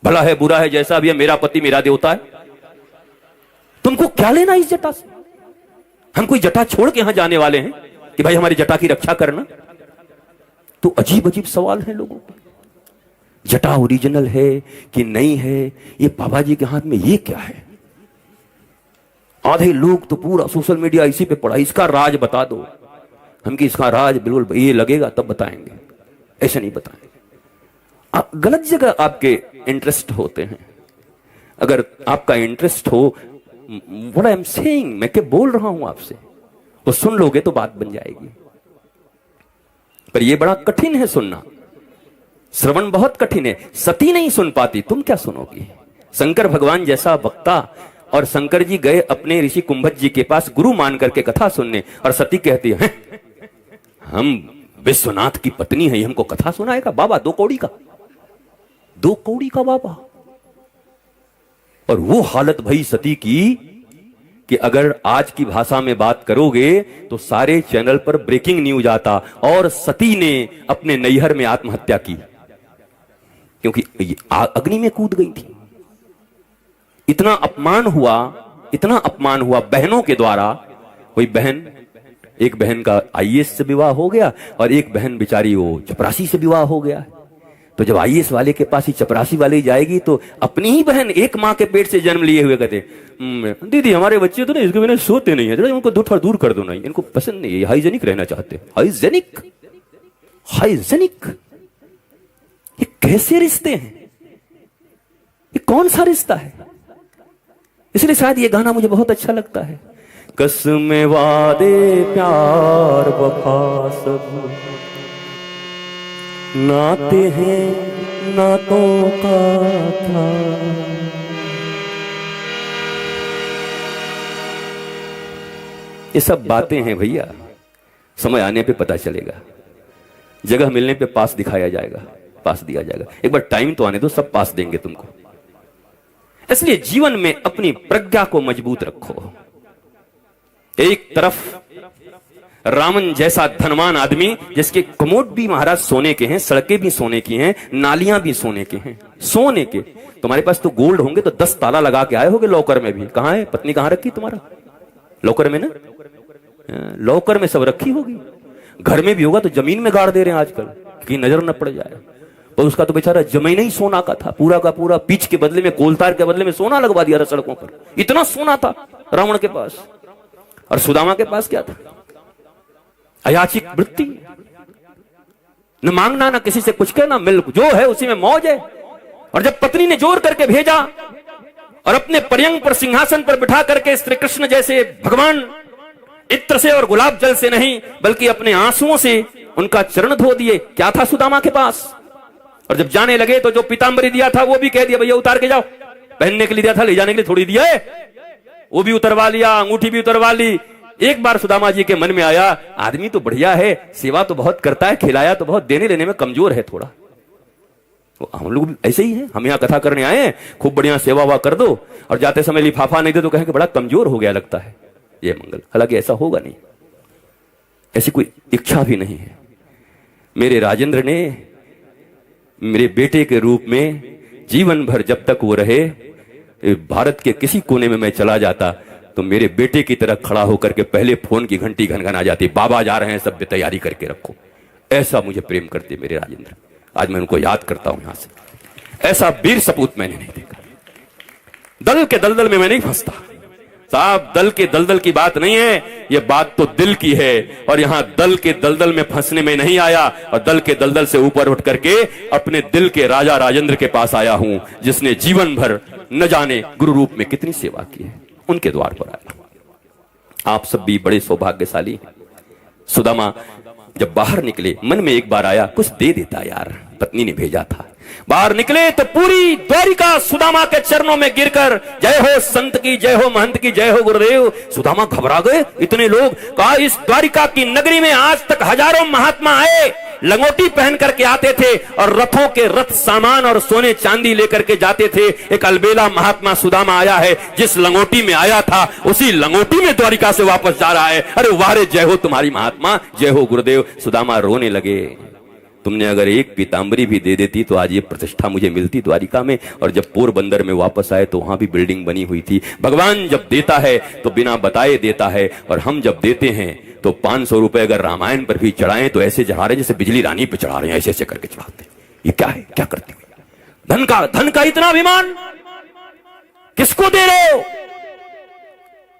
भला है बुरा है जैसा भी है, मेरा पति मेरा देवता है, तुमको क्या लेना इस जटा से। हम कोई जटा छोड़ के यहां जाने वाले हैं कि भाई हमारी जटा की रक्षा करना। तो अजीब अजीब सवाल हैं लोगों के, जटा ओरिजिनल है कि नहीं है, ये बाबा जी के हाथ में ये क्या है। आधे लोग तो पूरा सोशल मीडिया इसी पे पड़ा, इसका राज बता दो। हम कि इसका राज बिल्कुल ये लगेगा तब बताएंगे, ऐसे नहीं बताएंगे। गलत जगह आपके इंटरेस्ट होते हैं। अगर आपका इंटरेस्ट हो, व्हाट आई एम सेइंग, मैं क्या बोल रहा हूं आपसे, वो सुन लोगे तो बात बन जाएगी। पर यह बड़ा कठिन है सुनना, श्रवण बहुत कठिन है। सती नहीं सुन पाती, तुम क्या सुनोगी। शंकर भगवान जैसा वक्ता, और शंकर जी गए अपने ऋषि कुंभज जी के पास गुरु मान करके कथा सुनने, और सती कहती है हम विश्वनाथ की पत्नी है, हमको कथा सुनाएगा बाबा, 2 कौड़ी का, 2 कौड़ी का बाबा। और वो हालत भई सती की कि अगर आज की भाषा में बात करोगे तो सारे चैनल पर ब्रेकिंग न्यूज आता, और सती ने अपने नैहर में आत्महत्या की, क्योंकि अग्नि में कूद गई थी। इतना अपमान हुआ, इतना अपमान हुआ बहनों के द्वारा। कोई बहन, एक बहन का आईएएस से विवाह हो गया, और एक बहन बेचारी वो चपरासी से विवाह हो गया। तो जब आईएएस वाले के पास ही चपरासी वाले जाएगी, तो अपनी ही बहन एक माँ के पेट से जन्म लिए हुए कहते दीदी हमारे बच्चे तो ना इसके बिना सोते नहीं है, उनको थोड़ा दूर कर दो, नहीं इनको पसंद नहीं है, हाइजेनिक रहना चाहते। हाइजेनिक, हाइजेनिक, ये कैसे रिश्ते हैं, ये कौन सा रिश्ता है। इसलिए शायद ये गाना मुझे बहुत अच्छा लगता है। कसमें वादे प्यार वफा सब नाते हैं नातों का था। ये सब बातें हैं भैया, समय आने पे पता चलेगा, जगह मिलने पे पास दिखाया जाएगा, पास दिया जाएगा। एक बार टाइम तो आने दो, सब पास देंगे तुमको। इसलिए जीवन में अपनी प्रज्ञा को मजबूत रखो। एक तरफ रावण जैसा धनवान आदमी, जिसके कमोड भी महाराज सोने के हैं, सड़कें भी सोने की हैं, नालियां भी सोने के हैं, सोने के। तुम्हारे पास तो गोल्ड होंगे तो 10 ताला लगा के आए होगे लॉकर में भी। कहां है पत्नी, कहां रखी तुम्हारा, लॉकर में ना, लॉकर में सब रखी होगी। घर में भी होगा तो जमीन में गाड़ दे रहे हैं आजकल कि नजर न पड़ जाए। और उसका तो बेचारा जमीन ही सोना का था, पूरा का पूरा पीच के बदले में, कोलतार के बदले में सोना लगवा दिया था सड़कों पर। इतना सोना था रावण के पास। और सुदामा के पास क्या था, अयाचिक वृत्ति, न मांगना न किसी से कुछ कहना, मिल जो है उसी में मौज है। और जब पत्नी ने जोर करके भेजा और अपने पर्यंग पर, सिंहासन पर बिठा करके श्री कृष्ण जैसे भगवान इत्र से और गुलाब जल से नहीं बल्कि अपने आंसुओं से उनका चरण धो दिए, क्या था सुदामा के पास। और जब जाने लगे तो जो पीतांबरी दिया था वो भी कह दिया भैया उतार के जाओ, पहनने के लिए दिया था, ले जाने के लिए थोड़ी दिया है, वो भी उतरवा लिया, अंगूठी भी उतरवा ली। एक बार सुदामा जी के मन में आया, आदमी तो बढ़िया है, सेवा तो बहुत करता है, खिलाया तो बहुत, देने लेने में कमजोर है थोड़ा। तो हम लोग ऐसे ही हैं, हम यहाँ कथा करने आए हैं, खूब बढ़िया सेवा हुआ कर दो, और जाते समय लिफाफा नहीं दे तो कहेंगे बड़ा कमजोर हो गया लगता है ये मंगल। हालांकि ऐसा होगा नहीं, ऐसी कोई इच्छा भी नहीं है। मेरे राजेंद्र ने मेरे बेटे के रूप में जीवन भर जब तक वो रहे, भारत के किसी कोने में मैं चला जाता तो मेरे बेटे की तरह खड़ा होकर के पहले फोन की घंटी घनघना जाती, बाबा जा रहे हैं, सब तैयारी करके रखो। ऐसा मुझे प्रेम करते मेरे राजेंद्र। आज मैं उनको याद करता हूं यहां से। ऐसा वीर सपूत मैंने नहीं देखा। दल के दलदल में मैं नहीं फंसता साहब, दल के दलदल की बात नहीं है, ये बात तो दिल की है। और यहां दल के दलदल में फंसने में नहीं आया, और दल के दलदल से ऊपर उठ करके अपने दिल के राजा राजेंद्र के पास आया हूं, जिसने जीवन भर न जाने गुरु रूप में कितनी सेवा की है, उनके द्वार पर आया। आप सब भी बड़े सौभाग्यशाली हैं। सुदामा जब बाहर निकले, मन में एक बार आया कुछ दे देता यार, पत्नी ने भेजा था। बाहर निकले तो पूरी द्वारिका सुदामा के चरणों में गिरकर जय हो संत की, जय हो महंत की, जय हो गुरुदेव। सुदामा घबरा गए, इतने लोग। कहा इस द्वारिका की नगरी में आज तक हजारों महात्मा आए, लंगोटी पहन करके आते थे और रथों के रथ सामान और सोने चांदी लेकर के जाते थे। एक अलबेला महात्मा सुदामा आया है, जिस लंगोटी में आया था उसी लंगोटी में द्वारिका से वापस जा रहा है। अरे वाह रे, जय हो तुम्हारी महात्मा, जय हो गुरुदेव। सुदामा रोने लगे, तुमने अगर एक पीतांबरी भी दे देती तो आज ये प्रतिष्ठा मुझे मिलती द्वारिका में। और जब पोरबंदर में वापस आए तो वहां भी बिल्डिंग बनी हुई थी। भगवान जब देता है तो बिना बताए देता है, और हम जब देते हैं तो 500 रुपए अगर रामायण पर भी चढ़ाएं तो ऐसे चढ़ा रहे जैसे बिजली रानी पे चढ़ा रहे हैं, ऐसे ऐसे करके चढ़ाते। ये क्या है, क्या करते हो? धन का इतना अभिमान किसको दे रहे हो,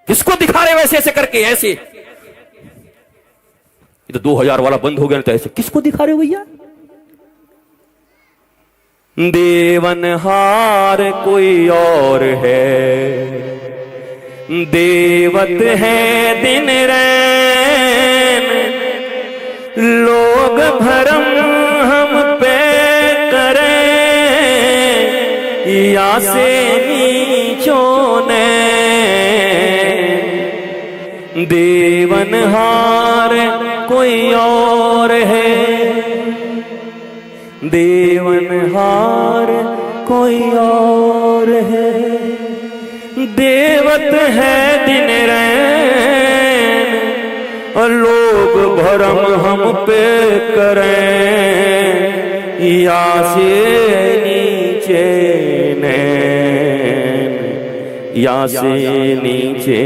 किसको दिखा रहे हो ऐसे ऐसे करके? ऐसे ये तो 2000 वाला बंद हो गया, तो ऐसे किसको दिखा रहे हो भैया? देवनहार कोई और है, देवत है दिन रैन, लोग भरम हम पे करें या से नीचों ने। देवनहार कोई और है, देवनहार कोई और है, देवत है दिन रैन, और लोग भरम हम पे करें या से नीचे नैन, या से नीचे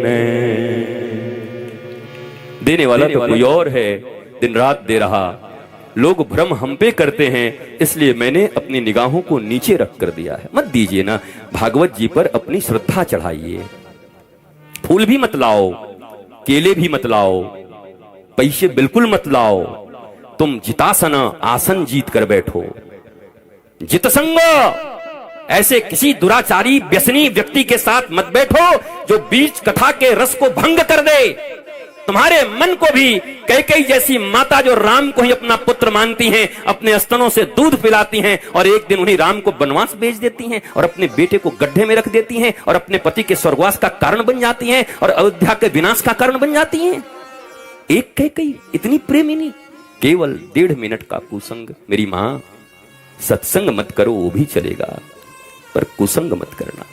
नैन। देने वाला तो कोई और है, दिन रात दे रहा, लोग भ्रम हम पे करते हैं, इसलिए मैंने अपनी निगाहों को नीचे रख कर दिया है। मत दीजिए ना, भागवत जी पर अपनी श्रद्धा चढ़ाइए। फूल भी मत लाओ, केले भी मत लाओ, पैसे बिल्कुल मत लाओ। तुम जितासन आसन जीत कर बैठो। जितसंग, ऐसे किसी दुराचारी व्यसनी व्यक्ति के साथ मत बैठो जो बीच कथा के रस को भंग कर दे। तुम्हारे मन को भी कैकेयी जैसी माता जो राम को ही अपना पुत्र मानती हैं, अपने स्तनों से दूध पिलाती हैं, और एक दिन उन्हीं राम को वनवास भेज देती हैं, और अपने बेटे को गड्ढे में रख देती हैं, और अपने पति के स्वर्गवास का कारण बन जाती हैं, और अयोध्या के विनाश का कारण बन जाती हैं। एक कैकेयी इतनी प्रेमिनी, केवल 1.5 मिनट का कुसंग। मेरी मां, सत्संग मत करो वो भी चलेगा, पर कुसंग मत करना।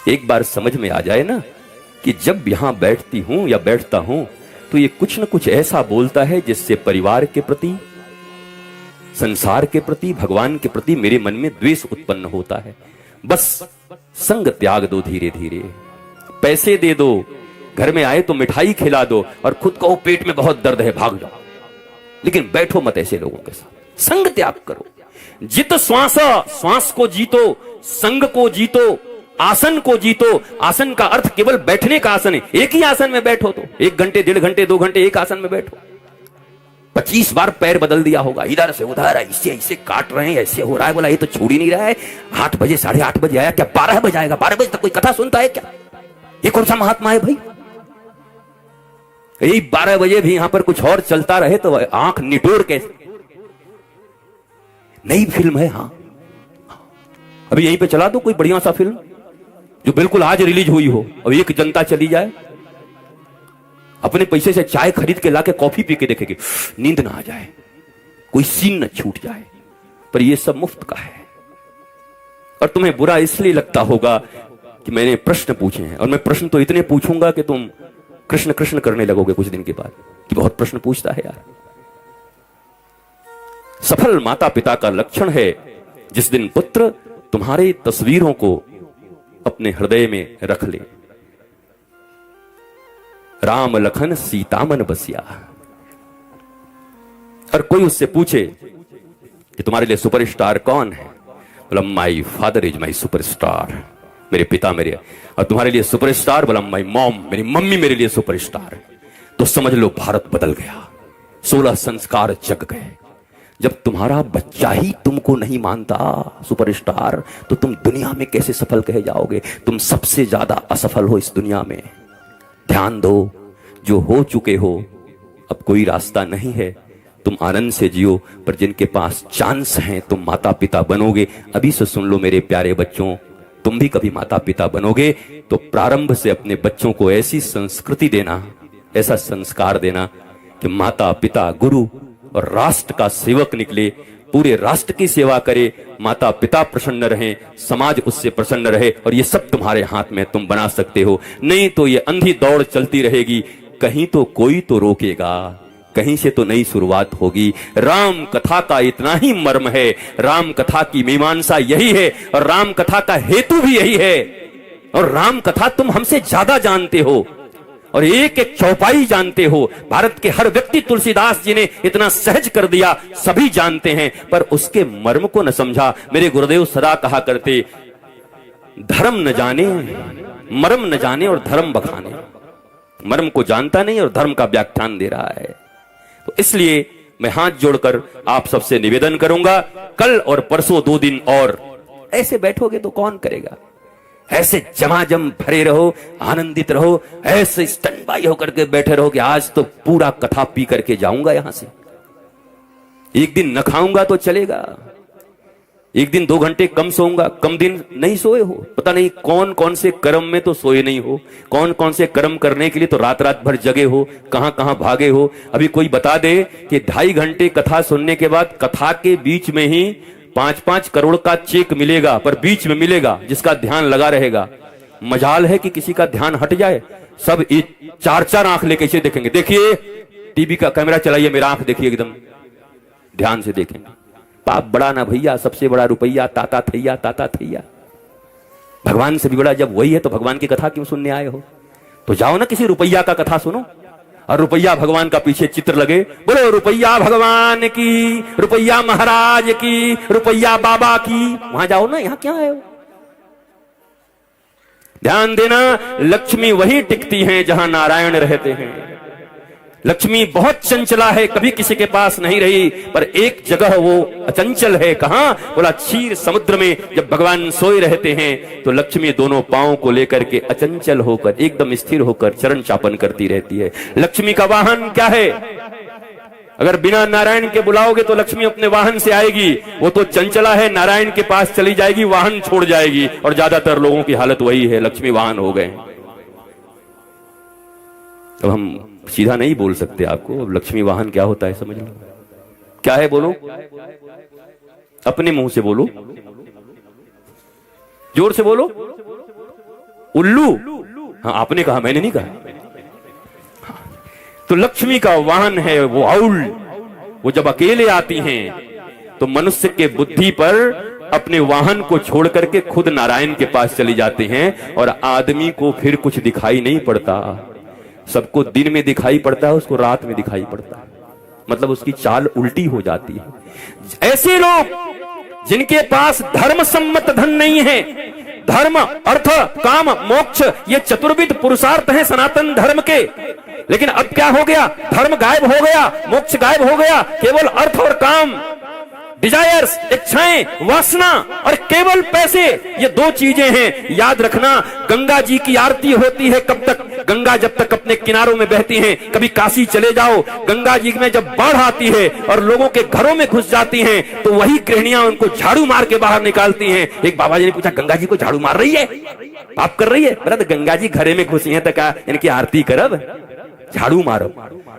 एक बार समझ में आ जाए ना कि जब यहां बैठती हूं या बैठता हूं तो ये कुछ न कुछ ऐसा बोलता है जिससे परिवार के प्रति, संसार के प्रति, भगवान के प्रति मेरे मन में द्वेष उत्पन्न होता है। बस संग त्याग दो धीरे धीरे, पैसे दे दो, घर में आए तो मिठाई खिला दो, और खुद कहो पेट में बहुत दर्द है भाग जाओ, लेकिन बैठो मत ऐसे लोगों के साथ। संग त्याग करो। जित श्वास, श्वास को जीतो, संग को जीतो, आसन को जीतो। आसन का अर्थ केवल बैठने का आसन है। एक ही आसन में बैठो तो 1 घंटे, 1.5 घंटे, 2 घंटे एक आसन में बैठो। 25 बार पैर बदल दिया होगा, इधर से उधर, ऐसे ऐसे काट रहे हैं, ऐसे हो रहा है। बोला ये तो छोड़ ही नहीं रहा है। 8 बजे 8:30 बजे आया, क्या 12 बजाएगा? 12 बजे तक कोई कथा सुनता है क्या? ये कौन सा महात्मा है भाई? यही 12 बजे भी यहां पर कुछ और चलता रहे तो आंख निटोर कैसे। नई फिल्म है, हाँ अभी यहीं पे चला दो कोई बढ़िया सा फिल्म जो बिल्कुल आज रिलीज हुई हो, और एक जनता चली जाए, अपने पैसे से चाय खरीद के लाके कॉफी पी के देखेगी, नींद ना आ जाए, कोई सीन न छूट जाए। पर ये सब मुफ्त का है। और तुम्हें बुरा इसलिए लगता होगा कि मैंने प्रश्न पूछे हैं, और मैं प्रश्न तो इतने पूछूंगा कि तुम कृष्ण कृष्ण करने लगोगे कुछ दिन के बाद, कि बहुत प्रश्न पूछता है यार। सफल माता पिता का लक्षण है जिस दिन पुत्र तुम्हारे तस्वीरों को अपने हृदय में रख ले। राम लखन सीता मन बसिया। और कोई उससे पूछे कि तुम्हारे लिए सुपरस्टार कौन है, बोला my father is my superstar, मेरे पिता मेरे। और तुम्हारे लिए सुपरस्टार, बोला माई मॉम, मेरी मम्मी मेरे लिए सुपरस्टार। तो समझ लो भारत बदल गया, 16 संस्कार जग गए। जब तुम्हारा बच्चा ही तुमको नहीं मानता सुपरस्टार, तो तुम दुनिया में कैसे सफल कहे जाओगे? तुम सबसे ज्यादा असफल हो इस दुनिया में। ध्यान दो, जो हो चुके हो अब कोई रास्ता नहीं है, तुम आनंद से जियो। पर जिनके पास चांस हैं, तुम माता पिता बनोगे। अभी से सुन लो मेरे प्यारे बच्चों, तुम भी कभी माता पिता बनोगे तो प्रारंभ से अपने बच्चों को ऐसी संस्कृति देना, ऐसा संस्कार देना कि माता पिता गुरु और राष्ट्र का सेवक निकले, पूरे राष्ट्र की सेवा करे, माता पिता प्रसन्न रहें, समाज उससे प्रसन्न रहे। और ये सब तुम्हारे हाथ में, तुम बना सकते हो। नहीं तो ये अंधी दौड़ चलती रहेगी, कहीं तो कोई तो रोकेगा, कहीं से तो नई शुरुआत होगी। राम कथा का इतना ही मर्म है, राम कथा की मीमांसा यही है, और राम कथा का हेतु भी यही है। और राम कथा तुम हमसे ज्यादा जानते हो और एक एक चौपाई जानते हो। भारत के हर व्यक्ति तुलसीदास जी ने इतना सहज कर दिया, सभी जानते हैं, पर उसके मर्म को न समझा। मेरे गुरुदेव सदा कहा करते, धर्म न जाने, मर्म न जाने और धर्म बखाने। मर्म को जानता नहीं और धर्म का व्याख्यान दे रहा है। तो इसलिए मैं हाथ जोड़कर आप सबसे निवेदन करूंगा, कल और परसों 2 दिन और ऐसे बैठोगे तो कौन करेगा? ऐसे जमाजम भरे रहो, आनंदित रहो, ऐसे स्टैंड बाई होकर के बैठे रहो कि आज तो पूरा कथा पी करके जाऊंगा यहां से। एक दिन न खाऊंगा तो चलेगा, एक दिन 2 घंटे कम सोऊंगा, कम दिन नहीं सोए हो, पता नहीं कौन कौन से कर्म में तो सोए नहीं हो, कौन कौन से कर्म करने के लिए तो रात रात भर जगे हो, कहां कहां भागे हो। अभी कोई बता दे कि 2.5 घंटे कथा सुनने के बाद कथा के बीच में ही 5-5 करोड़ का चेक मिलेगा, पर बीच में मिलेगा जिसका ध्यान लगा रहेगा। मजाल है कि किसी का ध्यान हट जाए, सब 4-4 आंख लेके इसे देखेंगे। देखिए टीवी का कैमरा चलाइए, मेरा आंख देखिए, एकदम ध्यान से देखेंगे। पाप बड़ा ना भैया, सबसे बड़ा रुपया, ताता थैया, ताता थैया। भगवान से भी बड़ा जब वही है तो भगवान की कथा क्यों सुनने आए हो? तो जाओ ना किसी रुपया का कथा सुनो, और रुपया भगवान का पीछे चित्र लगे, बोलो रुपया भगवान की, रुपया महाराज की, रुपया बाबा की, वहां जाओ ना, यहां क्या है? ध्यान देना, लक्ष्मी वही टिकती हैं जहां नारायण रहते हैं। लक्ष्मी बहुत चंचला है, कभी किसी के पास नहीं रही, पर एक जगह वो अचंचल है। कहां? बोला क्षीर समुद्र में जब भगवान सोए रहते हैं तो लक्ष्मी दोनों पांव को लेकर के अचंचल होकर, एकदम स्थिर होकर चरण चापन करती रहती है। लक्ष्मी का वाहन क्या है? अगर बिना नारायण के बुलाओगे तो लक्ष्मी अपने वाहन से आएगी, वो तो चंचला है, नारायण के पास चली जाएगी, वाहन छोड़ जाएगी। और ज्यादातर लोगों की हालत वही है, लक्ष्मी वाहन हो गए। अब हम सीधा नहीं बोल सकते आपको, अब लक्ष्मी वाहन क्या होता है समझ लो। क्या है बोलो, अपने मुंह से बोलो, जोर से बोलो। उल्लू? हाँ आपने कहा, मैंने नहीं कहा। तो लक्ष्मी का वाहन है वो आउल। वो जब अकेले आती हैं तो मनुष्य के बुद्धि पर अपने वाहन को छोड़ करके खुद नारायण के पास चली जाते हैं, और आदमी को फिर कुछ दिखाई नहीं पड़ता। सबको दिन में दिखाई पड़ता है, उसको रात में दिखाई पड़ता है, मतलब उसकी चाल उल्टी हो जाती है। ऐसे लोग जिनके पास धर्म सम्मत धन नहीं है, धर्म अर्थ काम मोक्ष ये चतुर्विध पुरुषार्थ हैं सनातन धर्म के, लेकिन अब क्या हो गया? धर्म गायब हो गया, मोक्ष गायब हो गया, केवल अर्थ और काम, डिजायर्स, इच्छाएं, वासना और केवल पैसे, ये 2 चीजें हैं। याद रखना, गंगा जी की आरती होती है कब तक? गंगा जब तक अपने किनारों में बहती हैं। कभी काशी चले जाओ, गंगा जी में जब बाढ़ आती है और लोगों के घरों में घुस जाती हैं, तो वही गृहिणियां उनको झाड़ू मार के बाहर निकालती हैं। एक बाबा जी ने पूछा, गंगा जी को झाड़ू मार रही है, पाप कर रही है? बोला तो गंगा जी घरे में घुसी है तो क्या इनकी आरती करब, झाड़ू मारो।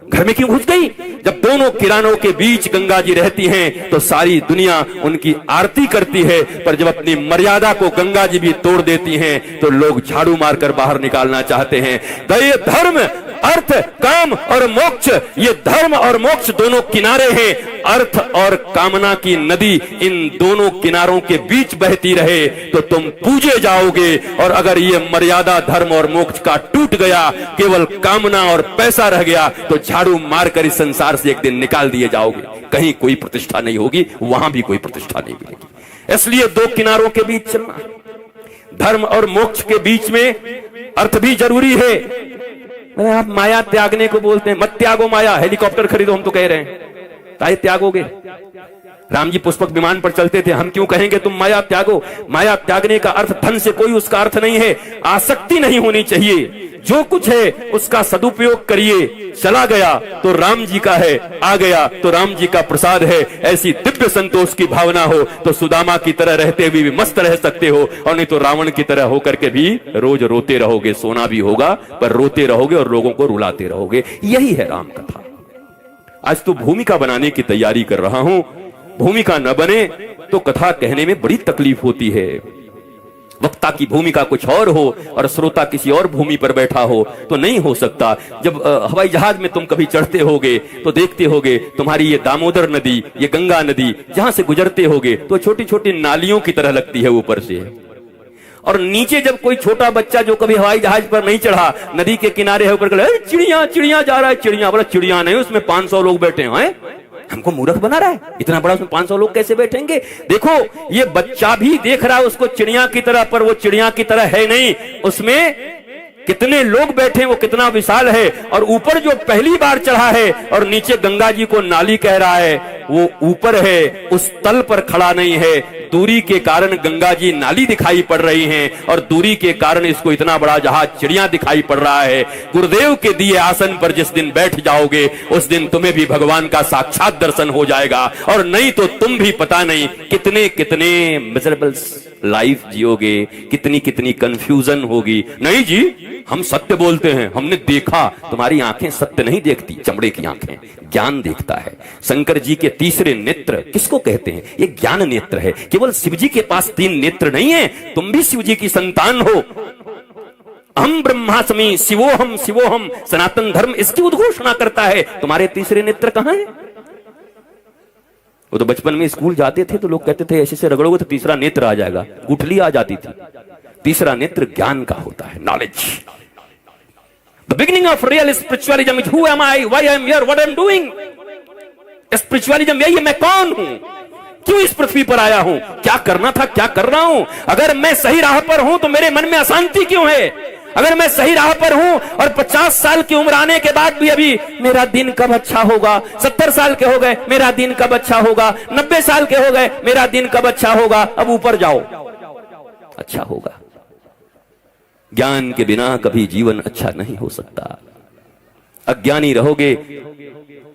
घर में क्यों घुस गई? जब दोनों किरानों के बीच गंगा जी रहती हैं तो सारी दुनिया उनकी आरती करती है, पर जब अपनी मर्यादा को गंगा जी भी तोड़ देती हैं तो लोग झाड़ू मारकर बाहर निकालना चाहते हैं। तो ये धर्म, अर्थ, काम और मोक्ष, ये धर्म और मोक्ष दोनों किनारे हैं। अर्थ और कामना की नदी इन दोनों किनारों के बीच बहती रहे तो तुम पूजे जाओगे। और अगर ये मर्यादा धर्म और मोक्ष का टूट गया, केवल कामना और पैसा रह गया, तो झाड़ू मारकर इस संसार से एक दिन निकाल दिए जाओगे। कहीं कोई प्रतिष्ठा नहीं होगी, वहां भी कोई प्रतिष्ठा नहीं मिलेगी। इसलिए दो किनारों के बीच चलना, धर्म और मोक्ष के बीच में अर्थ भी जरूरी है। आप माया त्यागने को बोलते हैं, मत त्यागो माया, हेलीकॉप्टर खरीदो हम तो कह रहे हैं, ताकि त्यागोगे। राम जी पुष्पक विमान पर चलते थे, हम क्यों कहेंगे तुम माया त्यागो। माया त्यागने का अर्थ धन से कोई उसका अर्थ नहीं है, आसक्ति नहीं होनी चाहिए। जो कुछ है उसका सदुपयोग करिए। चला गया तो राम जी का है, आ गया तो राम जी का प्रसाद है। ऐसी दिव्य संतोष की भावना हो तो सुदामा की तरह रहते हुए भी मस्त रह सकते हो, और नहीं तो रावण की तरह होकर के भी रोज रोते रहोगे। सोना भी होगा पर रोते रहोगे और लोगों को रुलाते रहोगे। यही है राम कथा। आज तो भूमिका बनाने की तैयारी कर रहा हूं। भूमिका न बने तो कथा कहने में बड़ी तकलीफ होती है। वक्ता की भूमिका कुछ और हो और श्रोता किसी और भूमि पर बैठा हो तो नहीं हो सकता। जब हवाई जहाज में तुम कभी चढ़ते होगे तो देखते होगे तुम्हारी ये दामोदर नदी, ये गंगा नदी जहां से गुजरते होगे तो छोटी छोटी नालियों की तरह लगती है ऊपर से, और नीचे जब कोई छोटा बच्चा जो कभी हवाई जहाज पर नहीं चढ़ा, नदी के किनारे होकर चिड़िया चिड़िया जा रहा है, चिड़िया बोला चिड़िया नहीं, उसमें 500 लोग बैठे हैं, हमको मूर्ख बना रहा है, इतना बड़ा उसमें 500 लोग कैसे बैठेंगे। देखो ये बच्चा भी देख रहा है उसको चिड़िया की तरह, पर वो चिड़िया की तरह है नहीं, उसमें कितने लोग बैठे, वो कितना विशाल है। और ऊपर जो पहली बार चढ़ा है और नीचे गंगा जी को नाली कह रहा है, वो ऊपर है, उस तल पर खड़ा नहीं है। दूरी के कारण गंगा जी नाली दिखाई पड़ रही हैं और दूरी के कारण इसको इतना बड़ा जहाज चिड़िया दिखाई पड़ रहा है। गुरुदेव के दिए आसन पर जिस दिन बैठ जाओगे उस दिन तुम्हें भी भगवान का साक्षात दर्शन हो जाएगा, और नहीं तो तुम भी पता नहीं कितने कितने मिजरेबल लाइफ जियोगे, कितनी कितनी कंफ्यूजन होगी। नहीं जी हम सत्य बोलते हैं, हमने देखा। तुम्हारी आंखें सत्य नहीं देखती, चमड़े की आंखें, ज्ञान देखता है। शंकर जी के तीसरे नेत्र किसको कहते हैं? ये ज्ञान नेत्र है। केवल शिव जी के पास 3 नेत्र नहीं है, तुम भी शिव जी की संतान हो। हम ब्रह्मास्मि शिवोहम शिवोहम, सनातन धर्म इसकी उद्घोषणा करता है। तुम्हारे तीसरे नेत्र कहां है? वो तो बचपन में स्कूल जाते थे तो लोग कहते थे ऐसे से रगड़ोगे तो तीसरा नेत्र आ जाएगा, गुठली आ जाती थी। तीसरा नेत्र ज्ञान का होता है, knowledge. The beginning of real spiritualism is who am I, why I am here, what I am doing। Spiritualism यही है, मैं कौन हूं, क्यों इस पृथ्वी पर आया हूं, क्या करना था, क्या कर रहा हूं। अगर मैं सही राह पर हूं तो मेरे मन में अशांति क्यों है? अगर मैं सही राह पर हूं और 50 साल की उम्र आने के बाद भी अभी मेरा दिन कब अच्छा होगा, 70 साल के हो गए मेरा दिन कब अच्छा होगा, 90 साल के हो गए मेरा दिन कब अच्छा होगा, अब ऊपर जाओ अच्छा होगा। ज्ञान के बिना कभी जीवन अच्छा नहीं हो सकता। अज्ञानी रहोगे,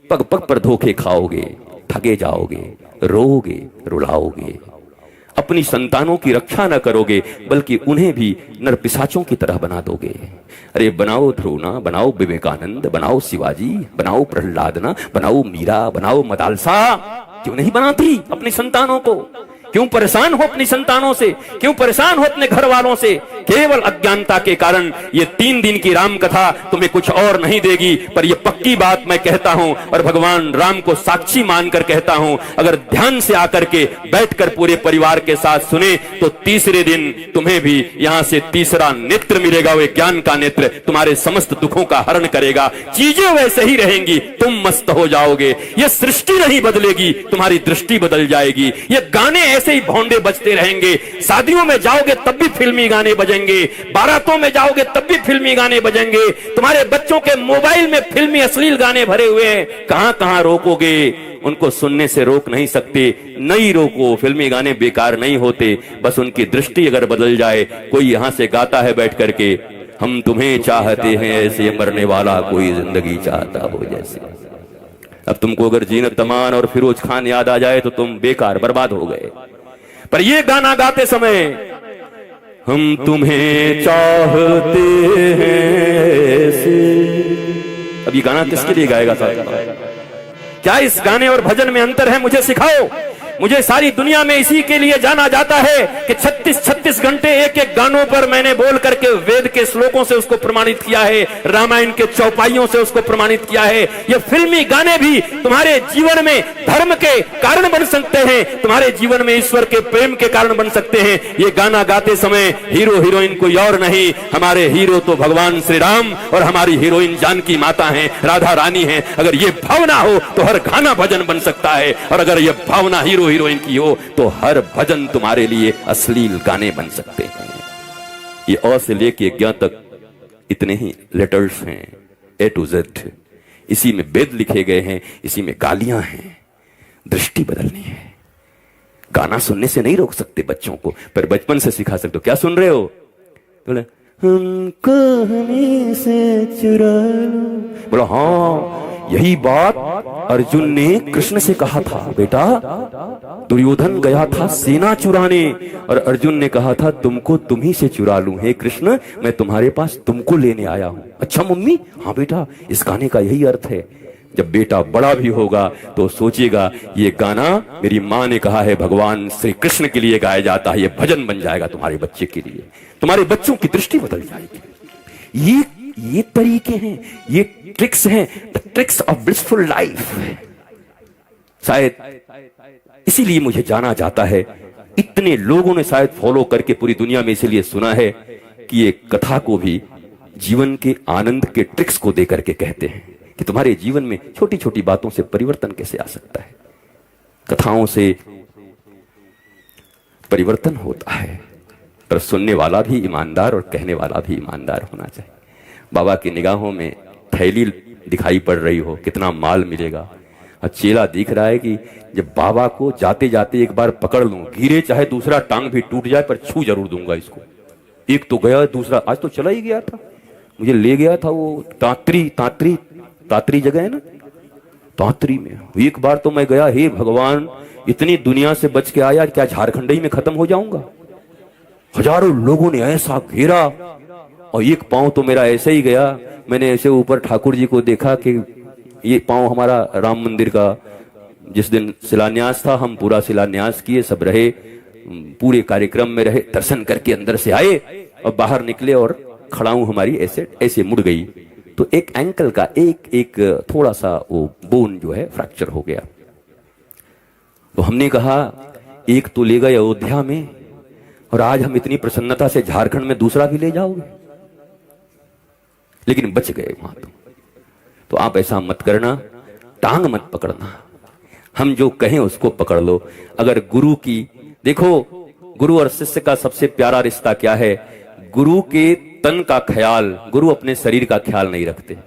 पग पग पर धोखे खाओगे, ठगे जाओगे, रोओगे, रुलाओगे, अपनी संतानों की रक्षा न करोगे बल्कि उन्हें भी नरपिशाचों की तरह बना दोगे। अरे बनाओ ध्रुवना, बनाओ विवेकानंद, बनाओ शिवाजी, बनाओ प्रहलादना, बनाओ मीरा, बनाओ मदालसा, क्यों नहीं बनाती अपनी संतानों को? क्यों परेशान हो अपनी संतानों से, क्यों परेशान हो अपने घर वालों से? केवल अज्ञानता के कारण ये 3 दिन की राम कथा तुम्हें कुछ और नहीं देगी। पर ये पक्की बात मैं कहता हूं और भगवान राम को साक्षी मानकर कहता हूं, अगर ध्यान से आकर के बैठकर पूरे परिवार के साथ सुने तो तीसरे दिन तुम्हें भी यहां से तीसरा नेत्र मिलेगा। वो ज्ञान का नेत्र तुम्हारे समस्त दुखों का हरण करेगा। चीजें वैसे ही रहेंगी, तुम मस्त हो जाओगे। ये सृष्टि नहीं बदलेगी, तुम्हारी दृष्टि बदल जाएगी। ये गाने ऐसे ही भौंडे बजते रहेंगे। शादियों में जाओगे तब भी फिल्मी गाने बजेंगे, बारातों में जाओगे तब भी फिल्मी गाने बजेंगे। तुम्हारे बच्चों के मोबाइल में फिल्मी अश्लील गाने भरे हुए हैं, कहां कहां रोकोगे? उनको सुनने से रोक नहीं सकते, नहीं रोको। फिल्मी गाने बेकार नहीं होते, बस उनकी दृष्टि अगर बदल जाए। कोई यहां से गाता है बैठ करके, हम तुम्हें चाहते हैं ऐसे, मरने वाला कोई जिंदगी चाहता हो जैसे। अब तुमको अगर जीनत तमान और फिरोज खान याद आ जाए तो तुम बेकार बर्बाद हो गए। पर ये गाना गाते समय हम तुम्हें चाहते हैं से, अब ये गाना किसके लिए गाएगा साहब? क्या इस गाने और भजन में अंतर है? मुझे सिखाओ। मुझे सारी दुनिया में इसी के लिए जाना जाता है कि 36 घंटे एक एक गानों पर मैंने बोल करके वेद के श्लोकों से उसको प्रमाणित किया है, रामायण के चौपाइयों से उसको प्रमाणित किया है। ये फिल्मी गाने भी तुम्हारे जीवन में धर्म के कारण बन सकते हैं, तुम्हारे जीवन में ईश्वर के प्रेम के कारण बन सकते हैं। ये गाना गाते समय हीरो हीरोइन कोई और नहीं, हमारे हीरो तो भगवान श्री राम और हमारी हीरोइन जानकी माता हैं, राधा रानी हैं। अगर ये भावना हो तो हर गाना भजन बन सकता है, और अगर ये भावना हीरो हीरोइन की हो तो हर भजन तुम्हारे लिए अश्लील गाने बन सकते हैं। ये अ से लेके ज्ञ तक इतने ही लेटर्स हैं, ए टू जेड। इसी में वेद लिखे गए हैं, इसी में गालियां हैं। दृष्टि बदलनी है। गाना सुनने से नहीं रोक सकते बच्चों को, पर बचपन से सिखा सकते हो। क्या सुन रहे हो? बोले हमको हमें से चुरा लो। बोला हाँ, यही बात अर्जुन ने कृष्ण से कहा था। बेटा, दुर्योधन गया था सेना चुराने और अर्जुन ने कहा था तुमको तुम ही से चुरा लूं। हे कृष्ण, मैं तुम्हारे पास तुमको लेने आया हूं। अच्छा मम्मी? हाँ बेटा, इस गाने का यही अर्थ है। जब बेटा बड़ा भी होगा तो सोचेगा ये गाना मेरी माँ ने कहा है भगवान श्री कृष्ण के लिए गाया जाता है, ये भजन बन जाएगा तुम्हारे बच्चे के लिए। तुम्हारे बच्चों की दृष्टि बदल जाएगी। ये तरीके हैं, ये ट्रिक्स हैं, the tricks of blissful life. शायद इसीलिए मुझे जाना जाता है, इतने लोगों ने शायद फॉलो करके पूरी दुनिया में इसीलिए सुना है कि ये कथा को भी जीवन के आनंद के ट्रिक्स को दे करके कहते हैं कि तुम्हारे जीवन में छोटी छोटी बातों से परिवर्तन कैसे आ सकता है। कथाओं से परिवर्तन होता है, पर सुनने वाला भी ईमानदार और कहने वाला भी ईमानदार होना चाहिए। बाबा की निगाहों में थैली दिखाई पड़ रही हो, कितना माल मिलेगा, और चेला दिख रहा है कि जब बाबा को जाते जाते एक बार पकड़ लूं, गिरे चाहे दूसरा टांग भी टूट जाए पर छू जरूर दूंगा इसको। एक तो गया, दूसरा आज तो चला ही गया था, मुझे ले गया था वो तात्री जगह है ना, तात्री में। एक बार तो मैं गया, हे भगवान, इतनी दुनिया से बच के आया, क्या झारखंड ही में खत्म हो जाऊंगा? हजारों लोगों ने ऐसा घेरा और एक पांव तो मेरा ऐसे ही गया। मैंने ऐसे ऊपर ठाकुर जी को देखा कि ये पांव हमारा राम मंदिर का जिस दिन शिलान्यास था, हम पूरा शिलान्यास किए, सब रहे, पूरे कार्यक्रम में रहे, दर्शन करके अंदर से आए और बाहर निकले और खड़ाऊ हमारी ऐसे मुड़ गई। तो एक एंकल का एक थोड़ा सा वो बोन जो है फ्रैक्चर हो गया। तो हमने कहा एक तो ले गए अयोध्या में, और आज हम इतनी प्रसन्नता से झारखंड में दूसरा भी ले जाओगे, लेकिन बच गए वहां। तो आप ऐसा मत करना, टांग मत पकड़ना, हम जो कहें उसको पकड़ लो। अगर गुरु की, देखो गुरु और शिष्य का सबसे प्यारा रिश्ता क्या है? गुरु के तन का ख्याल, गुरु अपने शरीर का ख्याल नहीं रखते,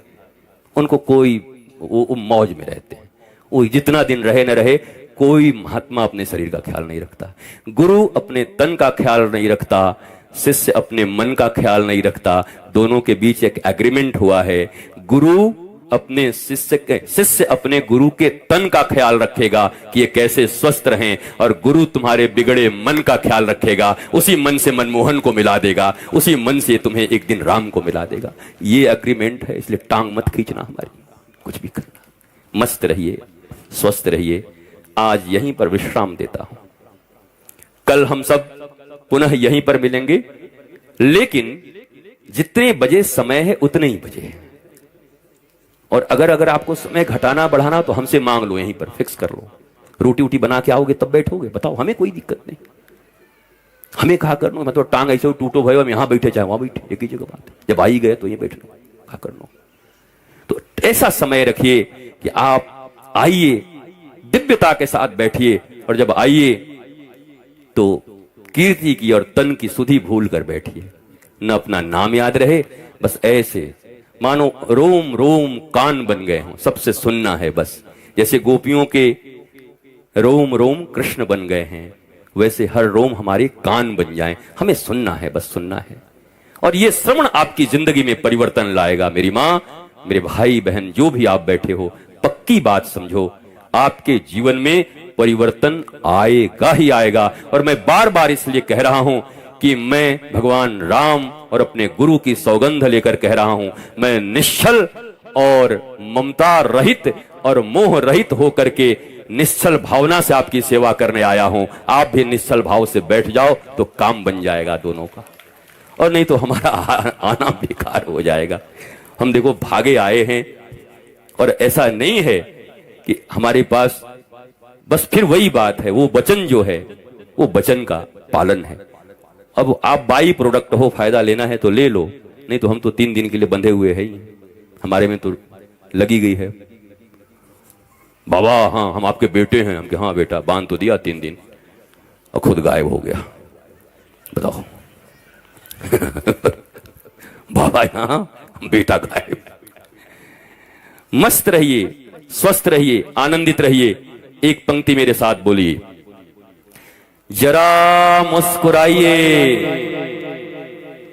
उनको कोई वो मौज में रहते हैं। वो जितना दिन रहे न रहे, कोई महात्मा अपने शरीर का ख्याल नहीं रखता। गुरु अपने तन का ख्याल नहीं रखता, शिष्य अपने मन का ख्याल नहीं रखता। दोनों के बीच एक एग्रीमेंट हुआ है, गुरु अपने शिष्य अपने गुरु के तन का ख्याल रखेगा कि ये कैसे स्वस्थ रहें, और गुरु तुम्हारे बिगड़े मन का ख्याल रखेगा, उसी मन से मनमोहन को मिला देगा, उसी मन से तुम्हें एक दिन राम को मिला देगा। ये एग्रीमेंट है, इसलिए टांग मत खींचना हमारी, कुछ भी करना। मस्त रहिए, स्वस्थ रहिए। आज यहीं पर विश्राम देता हूं, कल हम सब पुनः यहीं पर मिलेंगे, लेकिन जितने बजे समय है उतने ही बजे। और अगर आपको समय घटाना बढ़ाना तो हमसे मांग लो, यहीं पर फिक्स कर लो। रोटी वोटी बना के आओगे तब बैठोगे, बताओ, हमें कोई दिक्कत नहीं। हमें कहा करना, मतलब टांग ऐसे टूटो भाई, हम यहां बैठे चाहे वहां बैठे, एक ही जगह बात है। जब आई गए तो ये बैठ लो, कहा करना। तो ऐसा समय रखिए कि आप आइए, दिव्यता के साथ बैठिए, और जब आइए तो कीर्ति की और तन की सुधि भूल कर बैठिए। न अपना नाम याद रहे, बस ऐसे मानो रोम रोम कान बन गए हों, सबसे सुनना है बस। जैसे गोपियों के रोम रोम कृष्ण बन गए हैं, वैसे हर रोम हमारे कान बन जाएं, हमें सुनना है, बस सुनना है। और ये श्रवण आपकी जिंदगी में परिवर्तन लाएगा। मेरी माँ, मेरे भाई बहन, जो भी आप बैठे हो, पक्की बात समझो, आपके जीवन में परिवर्तन आएगा ही आएगा। और मैं बार बार इसलिए कह रहा हूं कि मैं भगवान राम और अपने गुरु की सौगंध लेकर कह रहा हूं, मैं निश्चल और ममता रहित और मोह रहित होकर के निश्चल भावना से आपकी सेवा करने आया हूं, आप भी निश्चल भाव से बैठ जाओ तो काम बन जाएगा दोनों का, और नहीं तो हमारा आना बेकार हो जाएगा। हम देखो भागे आए हैं, और ऐसा नहीं है कि हमारे पास बस फिर वही बात है, वो वचन जो है वो वचन का पालन है। अब आप बाई प्रोडक्ट हो, फायदा लेना है तो ले लो, नहीं तो हम तो 3 दिन के लिए बंधे हुए हैं, हमारे में तो लगी गई है। बाबा हाँ हम आपके बेटे हैं, हम के हाँ बेटा, बांध तो दिया 3 दिन और खुद गायब हो गया, बताओ। बाबा यहाँ बेटा गायब। मस्त रहिए, स्वस्थ रहिए, आनंदित रहिए। एक पंक्ति मेरे साथ बोलिए, जरा मुस्कुराइए।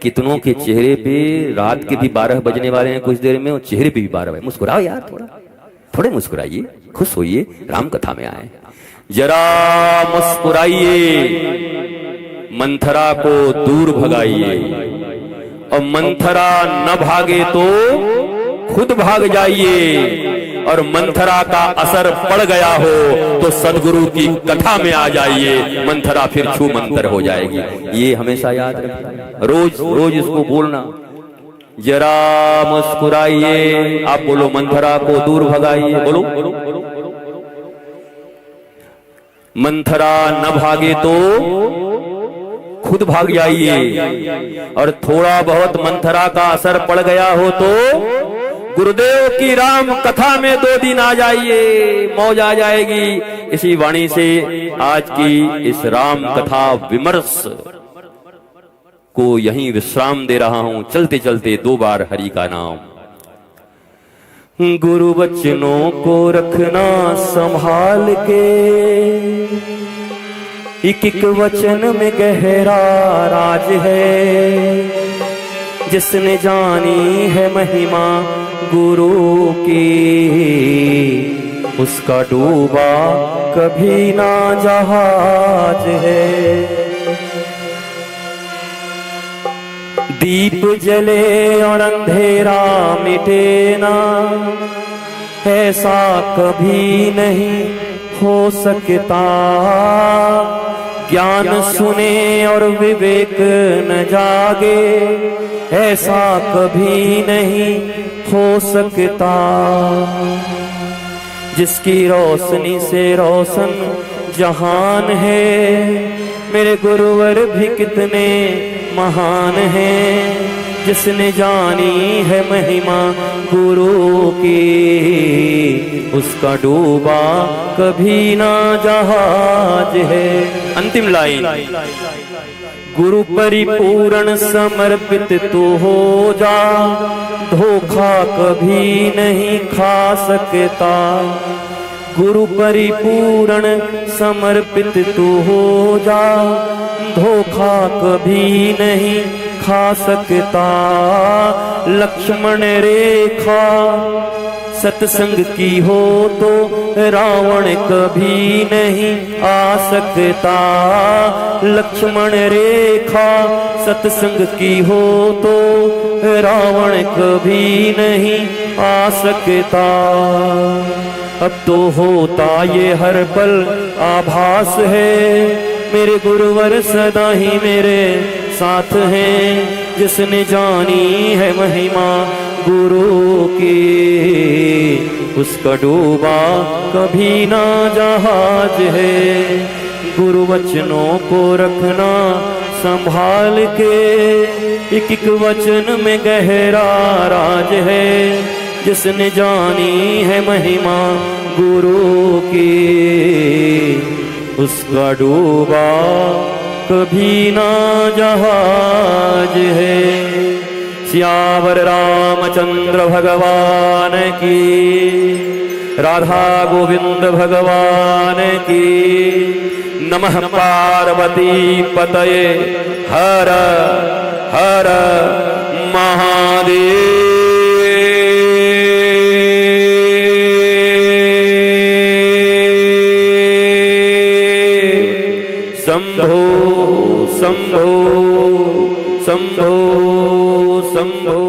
कितनों के चेहरे पे रात के भी 12 बजने वाले हैं कुछ देर में, और चेहरे पे भी 12 बजे। मुस्कुराओ यार, थोड़े मुस्कुराइए, खुश होइए, राम कथा में आए। जरा मुस्कुराइए, मंथरा को दूर भगाइए, और मंथरा न भागे तो खुद भाग जाइए, और मंथरा का असर पड़ गया हो तो सदगुरु की कथा में आ जाइए, मंथरा फिर छू मंतर हो जाएगी। ये हमेशा याद रखना, रोज रोज इसको बोलना। जरा मुस्कुराइए, आप बोलो मंथरा को दूर भगाइए, बोलो। मंथरा न भागे तो खुद भाग जाइए, और थोड़ा बहुत मंथरा का असर पड़ गया हो तो गुरुदेव की राम कथा में 2 दिन आ जाइए, मौज आ जाएगी। इसी वाणी से आज की इस राम कथा विमर्श को यहीं विश्राम दे रहा हूं। चलते चलते 2 बार हरि का नाम। गुरु बचनों को रखना संभाल के, एक एक वचन में गहरा राज है। जिसने जानी है महिमा गुरु की, उसका डूबा कभी ना जहाज है। दीप जले और अंधेरा मिटे ना, ऐसा कभी नहीं हो सकता। ज्ञान सुने और विवेक न जागे, ऐसा कभी नहीं हो सकता। जिसकी रोशनी से रोशन जहान है, मेरे गुरुवर भी कितने महान हैं। जिसने जानी है महिमा गुरु की, उसका डूबा कभी ना जहाज है। अंतिम लाइन, गुरु परिपूर्ण समर्पित तू हो जा, धोखा कभी नहीं खा सकता। गुरु परिपूर्ण समर्पित तू हो जा, धोखा कभी नहीं खा सकता। लक्ष्मण रेखा सत्संग की हो तो रावण कभी नहीं आ सकता। लक्ष्मण रेखा सत्संग की हो तो रावण कभी नहीं आ सकता। अब तो होता ये हर पल आभास है, मेरे गुरुवर सदा ही मेरे साथ हैं। जिसने जानी है महिमा गुरु की, उसका डूबा कभी ना जहाज है। गुरु वचनों को रखना संभाल के, एक एक वचन में गहरा राज है। जिसने जानी है महिमा गुरु की, उसका डूबा कभी ना जहाज है। सियावर रामचंद्र भगवान की, राधा गोविंद भगवान की। नमः पार्वती पतये हर हर महादेव। शंभो शंभो शंभो शंभो।